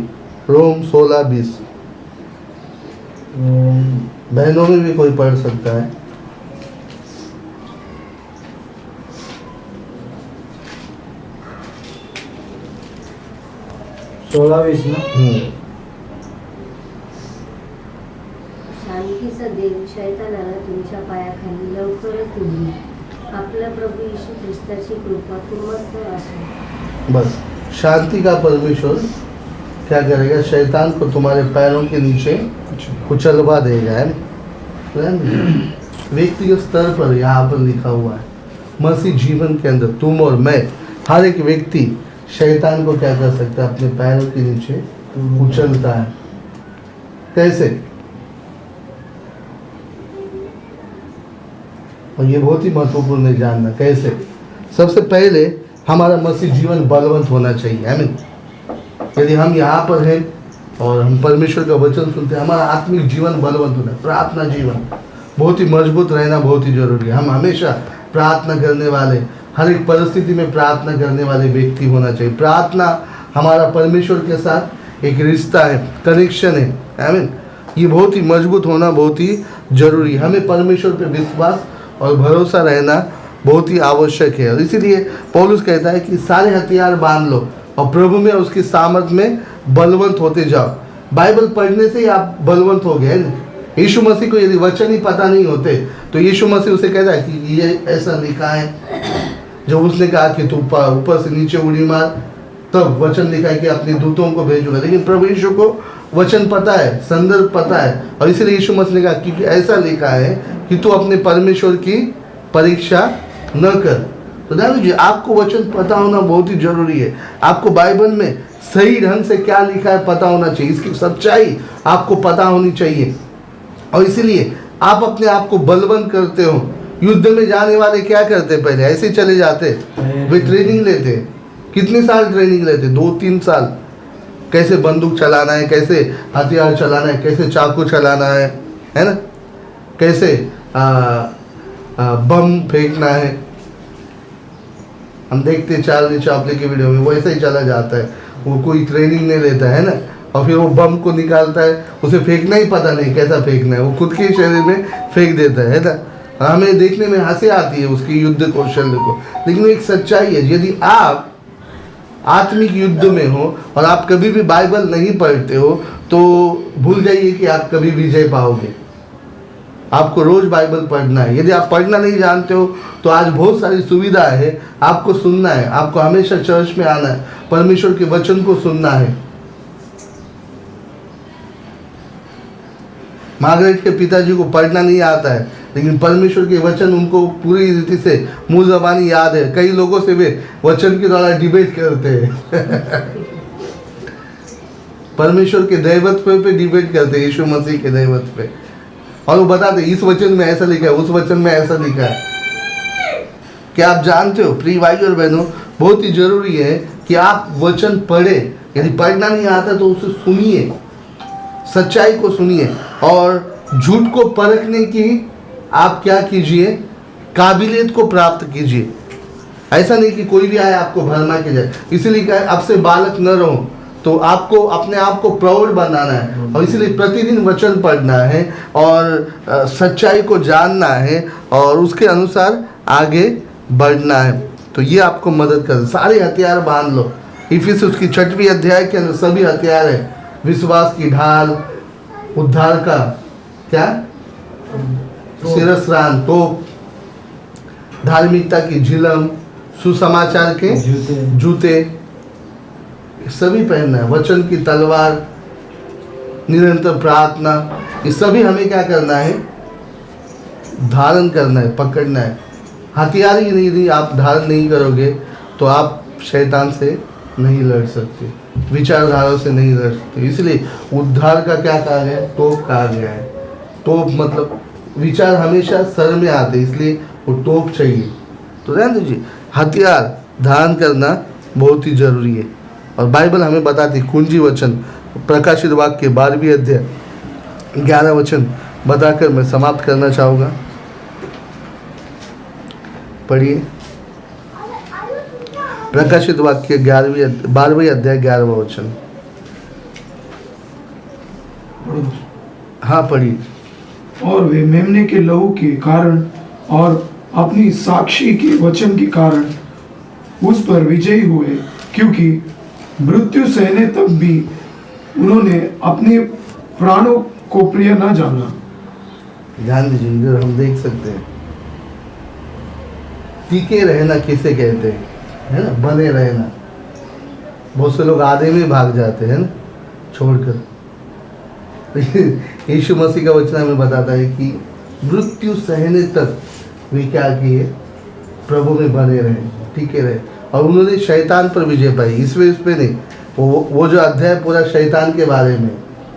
रोम 16:20। बहनों में भी कोई पढ़ सकता है। शांतीचा देव शैतानाला तुमच्या पायाखाली लवकरच तुम्ही आपला प्रभू यीशु ख्रिस्ताची कृपा तुम्हास असो। बस शांति का परमेश्वर क्या करेगा? शैतान को तुम्हारे पैरों के नीचे कुचलवा देगा, है ना। व्यक्तिगत स्तर पर यहाँ पर लिखा हुआ है, मसीह जीवन के अंदर तुम और मैं, हर एक व्यक्ति शैतान को क्या कर सकता है? अपने पैरों के नीचे कुचलता है। कैसे? और ये बहुत ही महत्वपूर्ण है जानना कैसे। सबसे पहले हमारा मसीह जीवन बलवंत होना चाहिए, है ना। यदि हम यहाँ पर हैं और हम परमेश्वर का वचन सुनते हैं, हमारा आत्मिक जीवन बलवंत होना, प्रार्थना जीवन बहुत ही मजबूत रहना बहुत ही जरूरी है। हम हमेशा प्रार्थना करने वाले, हर एक परिस्थिति में प्रार्थना करने वाले व्यक्ति होना चाहिए। प्रार्थना हमारा परमेश्वर के साथ एक रिश्ता है, कनेक्शन है, आई मीन ये बहुत ही मजबूत होना बहुत ही जरूरी है। हमें परमेश्वर पर विश्वास और भरोसा रहना बहुत ही आवश्यक है। और इसीलिए पौलुस कहता है कि सारे हथियार बांध लो और प्रभु में उसकी सामर्थ्य में बलवंत होते जाओ। बाइबल पढ़ने से ही आप बलवंत हो गए ना। यीशु मसीह को यदि वचन ही पता नहीं होते तो यीशु मसीह उसे कहता है कि ये ऐसा लिखा है। जब उसने कहा कि तू ऊपर से नीचे उड़ी मार, तब वचन लिखा है कि अपने दूतों को भेजूंगा। लेकिन प्रभु यीशु को वचन पता है, संदर्भ पता है, और इसलिए यीशु मसीह ने कहा कि ऐसा लिखा है कि तू अपने परमेश्वर की परीक्षा न कर। तो ध्यान दीजिए, आपको वचन पता होना बहुत ही जरूरी है। आपको बाइबल में सही ढंग से क्या लिखा है पता होना चाहिए, इसकी सच्चाई आपको पता होनी चाहिए। और इसीलिए आप अपने आप को बलवंत करते हो। युद्ध में जाने वाले क्या करते, पहले ऐसे चले जाते, वे ट्रेनिंग लेते। कितने साल ट्रेनिंग लेते? 2-3 साल। कैसे बंदूक चलाना है, कैसे हथियार चलाना है, कैसे चाकू चलाना है ना, कैसे बम फेंकना है। हम देखते चार्ली चैपलिन की वीडियो में, वो ऐसे ही चला जाता है, वो कोई ट्रेनिंग नहीं लेता है ना, और फिर वो बम को निकालता है, उसे फेंकना ही पता नहीं कैसा फेंकना है, वो खुद के शरीर में फेंक देता है ना। हमें देखने में हंसी आती है उसकी युद्ध कौशल्य को, लेकिन एक सच्चाई है। यदि आप आत्मिक युद्ध में हो और आप कभी भी बाइबल नहीं पढ़ते हो तो भूल जाइए कि आप कभी विजय पाओगे। आपको रोज बाइबल पढ़ना है। यदि आप पढ़ना नहीं जानते हो तो आज बहुत सारी सुविधा है, आपको सुनना है, आपको हमेशा चर्च में आना है, परमेश्वर के वचन को सुनना है। मार्गरेट के पिताजी को पढ़ना नहीं आता है, लेकिन परमेश्वर के वचन उनको पूरी रीति से मूल ज़बानी याद है। कई लोगों से वे वचन के द्वारा डिबेट करते हैं परमेश्वर के दैवत्व पे डिबेट करते हैं, यीशु मसीह के दैवत्व पे, और वो बताते इस वचन में ऐसा लिखा है, उस वचन में ऐसा लिखा है। क्या आप जानते हो प्रिय भाई और बहनों, बहुत ही जरूरी है कि आप वचन पढ़े। यदि पढ़ना नहीं आता तो उसे सुनिए, सच्चाई को सुनिए, और झूठ को परखने की आप क्या कीजिए, काबिलियत को प्राप्त कीजिए। ऐसा नहीं कि कोई भी आए आपको भरमा के जाए। इसीलिए क्या है, अब से बालक न रहो, तो आपको अपने आप को प्रौढ़ बनाना है, और इसीलिए प्रतिदिन वचन पढ़ना है और सच्चाई को जानना है और उसके अनुसार आगे बढ़ना है। तो ये आपको मदद कर, सारे हथियार बांध लो। इफिसुस की 6वीं अध्याय के अंदर सभी हथियार है। विश्वास की ढाल, उद्धार का क्या शिरस्त्राण, तोप, धार्मिकता की झिलम, सुसमाचार के जूते, सभी पहनना है। वचन की तलवार, निरंतर प्रार्थना, ये सभी हमें क्या करना है, धारण करना है, पकड़ना है। हथियार ही नहीं आप धारण नहीं करोगे तो आप शैतान से नहीं लड़ सकते, विचारधारा से नहीं लड़ सकते। इसलिए उद्धार का क्या कहा गया है, तोप कहा गया है। तोप मतलब विचार हमेशा सर में आते, इसलिए वो तोप चाहिए। तो ध्यान दीजिए, हथियार धारण करना बहुत ही जरूरी है। और बाइबल हमें बताती, कुंजी वचन प्रकाशित वाक्य 12वीं अध्याय 11 वचन बताकर मैं समाप्त करना चाहूँगा। पढ़िए, प्रकाशित वाक्य 12वीं अध्याय 11वां वचन। हाँ पढ़िए। और वे मेमने के लहू के कारण और अपनी साक्षी के वचन के कारण उस पर विजयी हुए, क्योंकि मृत्यु सहने तक भी उन्होंने अपने प्राणों को प्रिय न जाना। ध्यान दीजिए, इधर हम देख सकते हैं टिके रहना किसे कहते हैं, है ना, बने रहना। बहुत से लोग आधे में भाग जाते हैं ना, छोड़कर। यीशु मसीह का वचन हमें बताता है कि मृत्यु सहने तक वे क्या किए, प्रभु में बने रहे, टिके रहे, और उन्होंने शैतान पर विजय पाई। इस पे नहीं, वो जो अध्याय पूरा शैतान के बारे में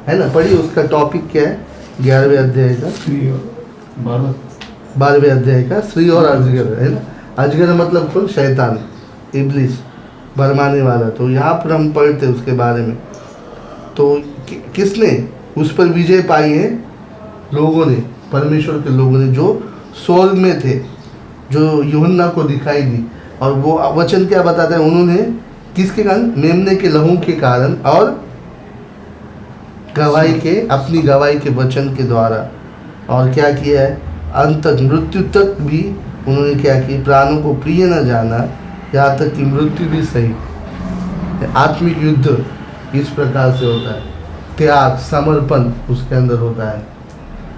है ना। पढ़िए, उसका टॉपिक क्या है, 11वें अध्याय का, 12वें अध्याय का, स्त्री और अजगर, है ना। अजगर मतलब कौन, शैतान, इब्लिस, भरमाने वाला। तो यहाँ पर हम पढ़ते उसके बारे में। तो किसने उस पर विजय पाई है, लोगों ने, परमेश्वर के लोगों ने, जो स्वर्ग में थे, जो यूहन्ना को दिखाई दी। और वो वचन क्या बताते हैं, उन्होंने किसके कारण, मेमने के लहू के कारण और गवाही के, अपनी गवाही के वचन के द्वारा, और क्या किया है, अंत तक, मृत्यु तक भी उन्होंने क्या किया, प्राणों को प्रिय न जाना, यहाँ तक कि मृत्यु भी सही। आत्मिक युद्ध इस प्रकार से होता है, त्याग, समर्पण उसके अंदर होता है।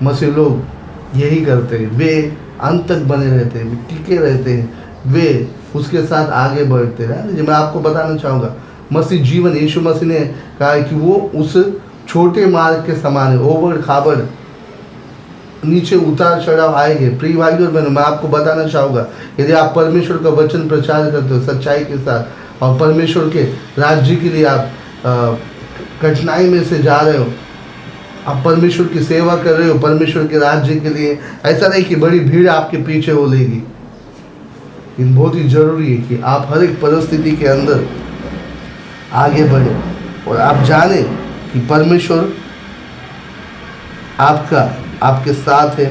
मसीह लोग यही करते हैं, वे अंत तक बने रहते हैं, टिके रहते हैं, वे उसके साथ आगे बढ़ते हैं। जो मैं आपको बताना चाहूँगा, मसीह जीवन, यीशु मसीह ने कहा है कि वो उस छोटे मार्ग के समान है, ओबड़ खाबड़ नीचे उतार चढ़ाव आएंगे। प्रिय भाइयों और बहनों, मैं आपको बताना चाहूँगा, यदि आप परमेश्वर का वचन प्रचार करते हो सच्चाई के साथ और परमेश्वर के राज्य के लिए आप कठिनाई में से जा रहे हो, आप परमेश्वर की सेवा कर रहे हो परमेश्वर के राज्य के लिए, ऐसा नहीं कि बड़ी भीड़ आपके पीछे हो लेगी। लेकिन बहुत ही जरूरी है कि आप हर एक परिस्थिति के अंदर आगे बढ़े और आप जाने कि परमेश्वर आपके साथ है,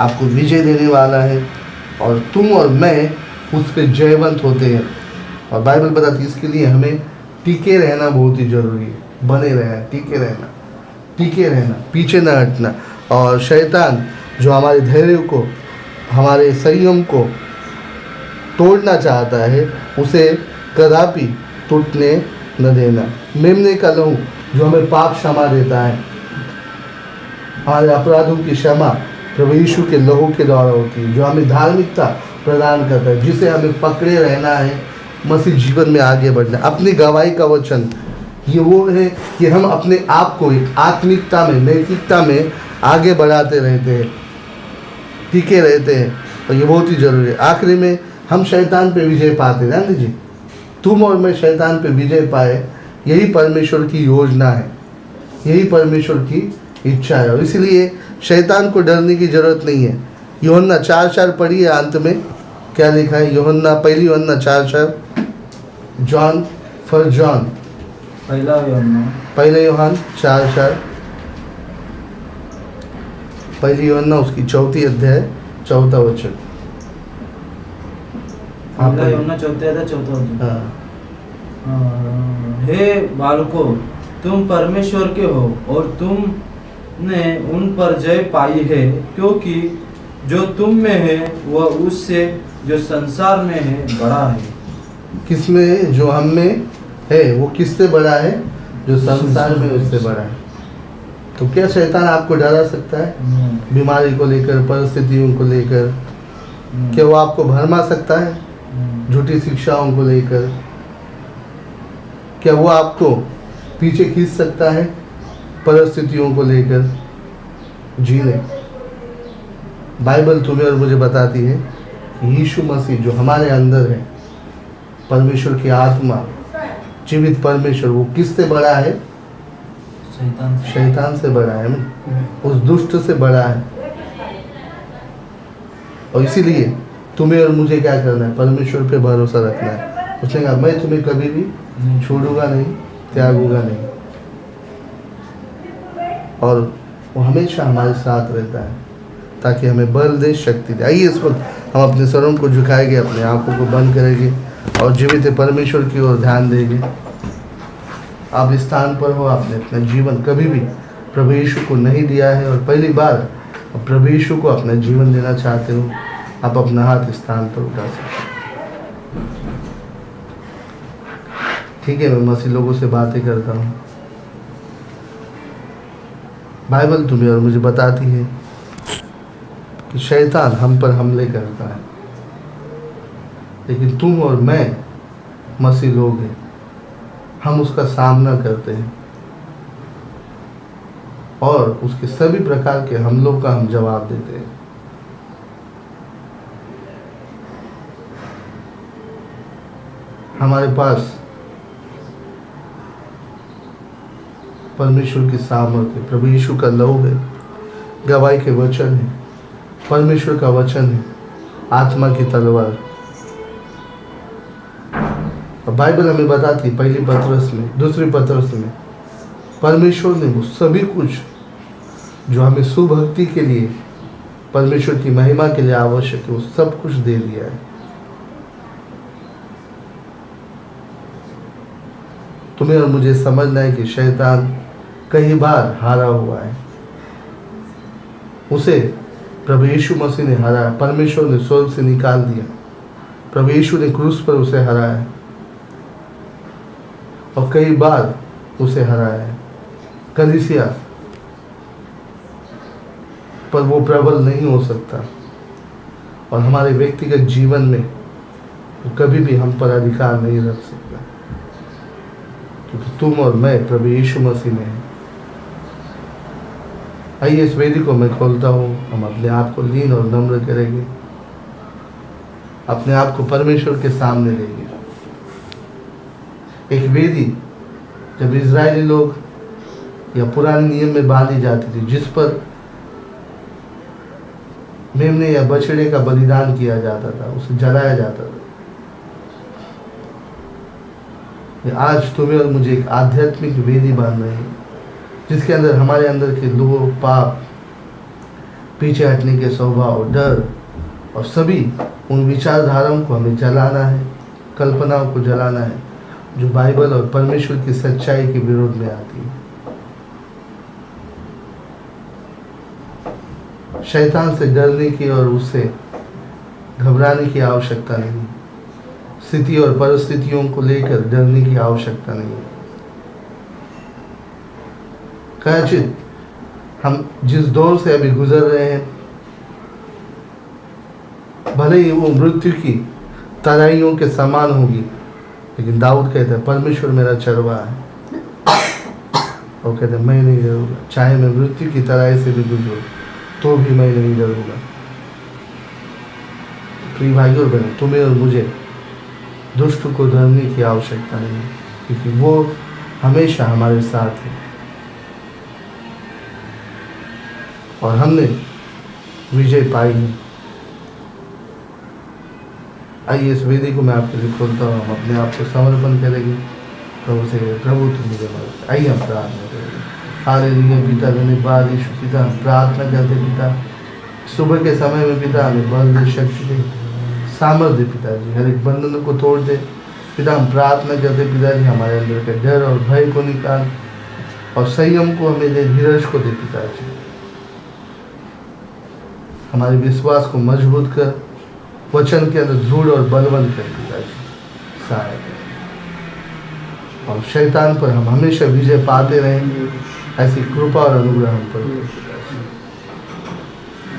आपको विजय देने वाला है और तुम और मैं उस पर जयवंत होते हैं। और बाइबल बताती है इसके लिए हमें टिके रहना बहुत ही जरूरी है, बने रहना, टिके रहना, पीछे न हटना। और शैतान जो हमारे धैर्य को, हमारे संयम को तोड़ना चाहता है, उसे कदापि टूटने न देना। मेमने का लहू जो हमें पाप क्षमा देता है, हमारे अपराधों की क्षमा प्रभु यीशु के लहू के द्वारा होती है, जो हमें धार्मिकता प्रदान करता है, जिसे हमें पकड़े रहना है, मसीह जीवन में आगे बढ़ना। अपनी गवाही का वचन ये वो है कि हम अपने आप को एक आत्मिकता में, नैतिकता में आगे बढ़ाते रहते हैं, टिके रहते हैं, और ये बहुत ही जरूरी है। आखिरी में हम शैतान पे विजय पाते, जान लीजिए, तुम और मैं शैतान पे विजय पाए, यही परमेश्वर की योजना है, यही परमेश्वर की इच्छा है। और इसलिए शैतान को डरने की जरूरत नहीं है। यूहन्ना 4:4 पढ़िए, अंत में क्या लिखा है? यूहन्ना, पहली यूहन्ना 4:4, जॉन, फर्स्ट जॉन, पहले यूहन्ना 4:4, पहली यूहन्ना उसकी 4th अध्याय 4था वचन। हे बालकों, तुम परमेश्वर के हो और तुमने उन पर जय पाई है, क्योंकि जो तुम में है वह उससे जो संसार में है बड़ा है। किसमें? जो हम में है वो किससे बड़ा है? जो संसार में उससे बड़ा है। तो क्या शैतान आपको डरा सकता है? बीमारी को लेकर, परिस्थितियों को लेकर? क्या वो आपको भरमा सकता है झूठी शिक्षाओं को लेकर? क्या वो आपको पीछे खींच सकता है परिस्थितियों को लेकर? जी नहीं। बाइबल तुम्हें और मुझे बताती है कि यीशु मसीह जो हमारे अंदर है, परमेश्वर की आत्मा, जीवित परमेश्वर, वो किससे बड़ा है? शैतान से बड़ा है, उस दुष्ट से बड़ा है। और इसीलिए तुम्हें और मुझे क्या करना है? परमेश्वर पे भरोसा रखना है। उसने कहा, मैं तुम्हें कभी भी छोड़ूंगा नहीं, त्यागूंगा नहीं, और वो हमेशा हमारे साथ रहता है ताकि हमें बल दे, शक्ति दे। आइए इस वक्त हम अपने सरों को झुकाएंगे, अपने आंखों को बंद करेंगे और जीवित परमेश्वर की ओर ध्यान देंगे। आप इस स्थान पर हो, आपने अपना जीवन कभी भी प्रभु यीशु को नहीं दिया है और पहली बार प्रभु यीशु को अपना जीवन देना चाहते हो, आप अपना हाथ इस स्थान पर उठा सकते हो। ठीक है, मैं मसीह लोगों से बातें करता हूँ। बाइबल तुम्हें और मुझे बताती है कि शैतान हम पर हमले करता है, लेकिन तुम और मैं मसीह लोग हैं, हम उसका सामना करते हैं और उसके सभी प्रकार के हमलों का हम जवाब देते हैं। हमारे पास परमेश्वर की सामर्थ्य, प्रभु यीशु का लहू है, गवाही के वचन है, परमेश्वर का वचन है, आत्मा की तलवार। और बाइबल हमें बताती है पहली पतरस में, दूसरी पतरस में, परमेश्वर ने वो सभी कुछ जो हमें सुभक्ति के लिए, परमेश्वर की महिमा के लिए आवश्यक है, वो सब कुछ दे दिया है। तुम्हें और मुझे समझना है कि शैतान कई बार हारा हुआ है, उसे प्रभु यीशु मसीह ने हराया, परमेश्वर ने स्वर्ग से निकाल दिया, प्रभु यीशु ने क्रूस पर उसे हराया और कई बार उसे हराया है। कलीसिया पर वो प्रबल नहीं हो सकता और हमारे व्यक्तिगत जीवन में वो कभी भी हम पर अधिकार नहीं रख सकता, क्योंकि तुम और मैं प्रभु यीशु मसीह में हैं। आइए इस वेदी को मैं खोलता हूँ, हम अपने आप को लीन और नम्र करेंगे, अपने आप को परमेश्वर के सामने लेंगे। एक वेदी जब इजरायली लोग या पुराने नियम में बांधी जाती थी, जिस पर मेमने या बछड़े का बलिदान किया जाता था, उसे जलाया जाता था। आज तुम्हें और मुझे एक आध्यात्मिक वेदी बांध रही है, जिसके अंदर हमारे अंदर के लोभ, पाप, पीछे हटने के स्वभाव, डर और सभी उन विचारधाराओं को हमें जलाना है, कल्पनाओं को जलाना है जो बाइबल और परमेश्वर की सच्चाई के विरोध में आती है। शैतान से डरने की और उससे घबराने की आवश्यकता नहीं, स्थिति और परिस्थितियों को लेकर डरने की आवश्यकता नहीं। कदाचित हम जिस दौर से अभी गुजर रहे हैं, भले ही वो मृत्यु की तराइयों के समान होगी, लेकिन दाऊद कहता है परमेश्वर मेरा चरवाहा है। और कहते हैं मैं नहीं डरूंगा, चाहे मैं मृत्यु की तराई से भी गुजरूं तो भी मैं नहीं डरूंगा। प्रिय भाइयों और बहनों, तुम्हें और मुझे दुष्ट को डरने की आवश्यकता नहीं, क्योंकि वो हमेशा हमारे साथ है और हमने विजय पाई है। आइए इस वेदी को मैं आपके लिए खोलता हूँ, हम अपने आप को समर्पण करेंगे प्रभु से। प्रभु तुम मुझे मदद। आइए हम प्रार्थना करेंगे। हालेलुया पिता, धन्यवाद यीशु पिता, हम प्रार्थना करते पिता, सुबह के समय में पिता हमें बल दे, शक्ति दे, सामर्थ्य दे पिताजी, हर एक बंधन को तोड़ दे पिता। हम प्रार्थना करते पिताजी, हमारे अंदर के डर और भय को निकाल और संयम को हमें दे, धीरज को दे पिताजी। हमारे विश्वास को मजबूत कर, वचन के अंदर दृढ़ और बलवंत कर पिताजी, सहायता कर। और शैतान पर हम हमेशा विजय पाते रहेंगे, ऐसी कृपा और अनुग्रह हम पर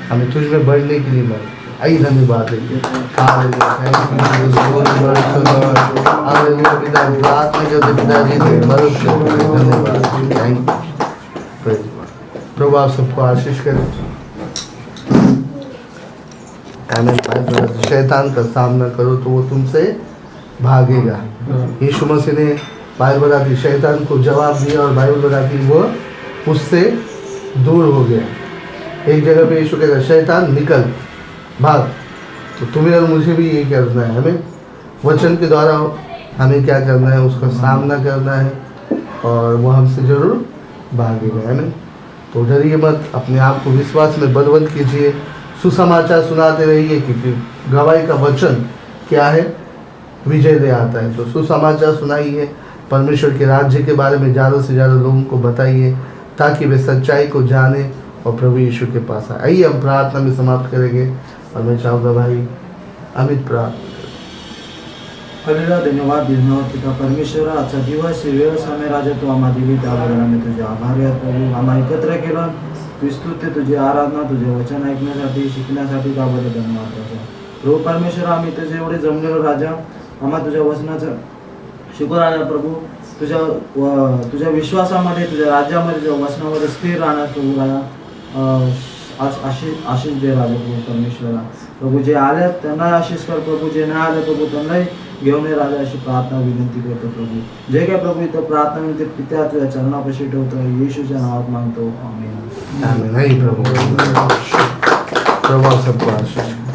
हमें तुझ में बढ़ने के लिए मदद। आई धन्यवाद देंगे। हालेलुया, पिता प्रार्थना करते पिताजी मदद करते, धन्यवाद, थैंक यू। प्रभु आप सबको आशीष करें। शैतान का सामना करो तो वो तुमसे भागेगा। यीशु मसीह ने बाइबल बताती शैतान को जवाब दिया और बाइबल बताती वो उससे दूर हो गया। एक जगह पे यीशु कहता शैतान निकल, भाग। तो तुम्हें और मुझे भी ये करना है, हमें वचन के द्वारा हमें क्या करना है, उसका सामना करना है और वो हमसे जरूर भागेगा, है ना। तो डरिए मत, अपने आप को विश्वास में बलवंत कीजिए, सुसमाचार सुनाते रहिए, क्योंकि गवाही का वचन क्या है, विजय ले आता है। तो सुसमाचार सुनाइए, परमेश्वर के राज्य के बारे में ज़्यादा से ज़्यादा लोगों को बताइए ताकि वे सच्चाई को जाने और प्रभु यीशु के पास आए। आइए हम प्रार्थना में समाप्त करेंगे और मैं चाहूँगा भाई अमित प्रार्थना। हल्लेलुया, धन्यवाद पिता परमेश्वर, आजचा दिवस वेळ समय राजा तू आम्हा दिली, त्याबद्दल आम्ही तुझे आभारी आहोत प्रभू। आम्हा एकत्र केलं, तू स्तुत्य, तुझी आराधना, तुझे वचन ऐकण्यासाठी, शिकण्यासाठी त्याबद्दल धन्यवाद राजा। प्रभू परमेश्वर, आम्ही तुझे एवढे जमलेलो राजा, आम्हा तुझ्या वचनाचं शुक्र आहे प्रभू। तुझ्या विश्वासामध्ये, तुझ्या राज्यामध्ये, तुझ्या वचनामध्ये स्थिर राहणार प्रभू राजा। आशीष दे राजा प्रभू परमेश्वरा। प्रभू जे आले त्यांना आशीष कर प्रभू, जे नाही आले प्रभू त्यांनाही घेऊन ये राजा, अशी प्रार्थना विनंती करतो प्रभू। जे काय प्रभू इथं प्रार्थना विनंती पित्या तुझ्या चरणापाशी ठेवतो, येशूच्या नावात मागतो, आमेन। आमेन। प्रभु सबको आशीष।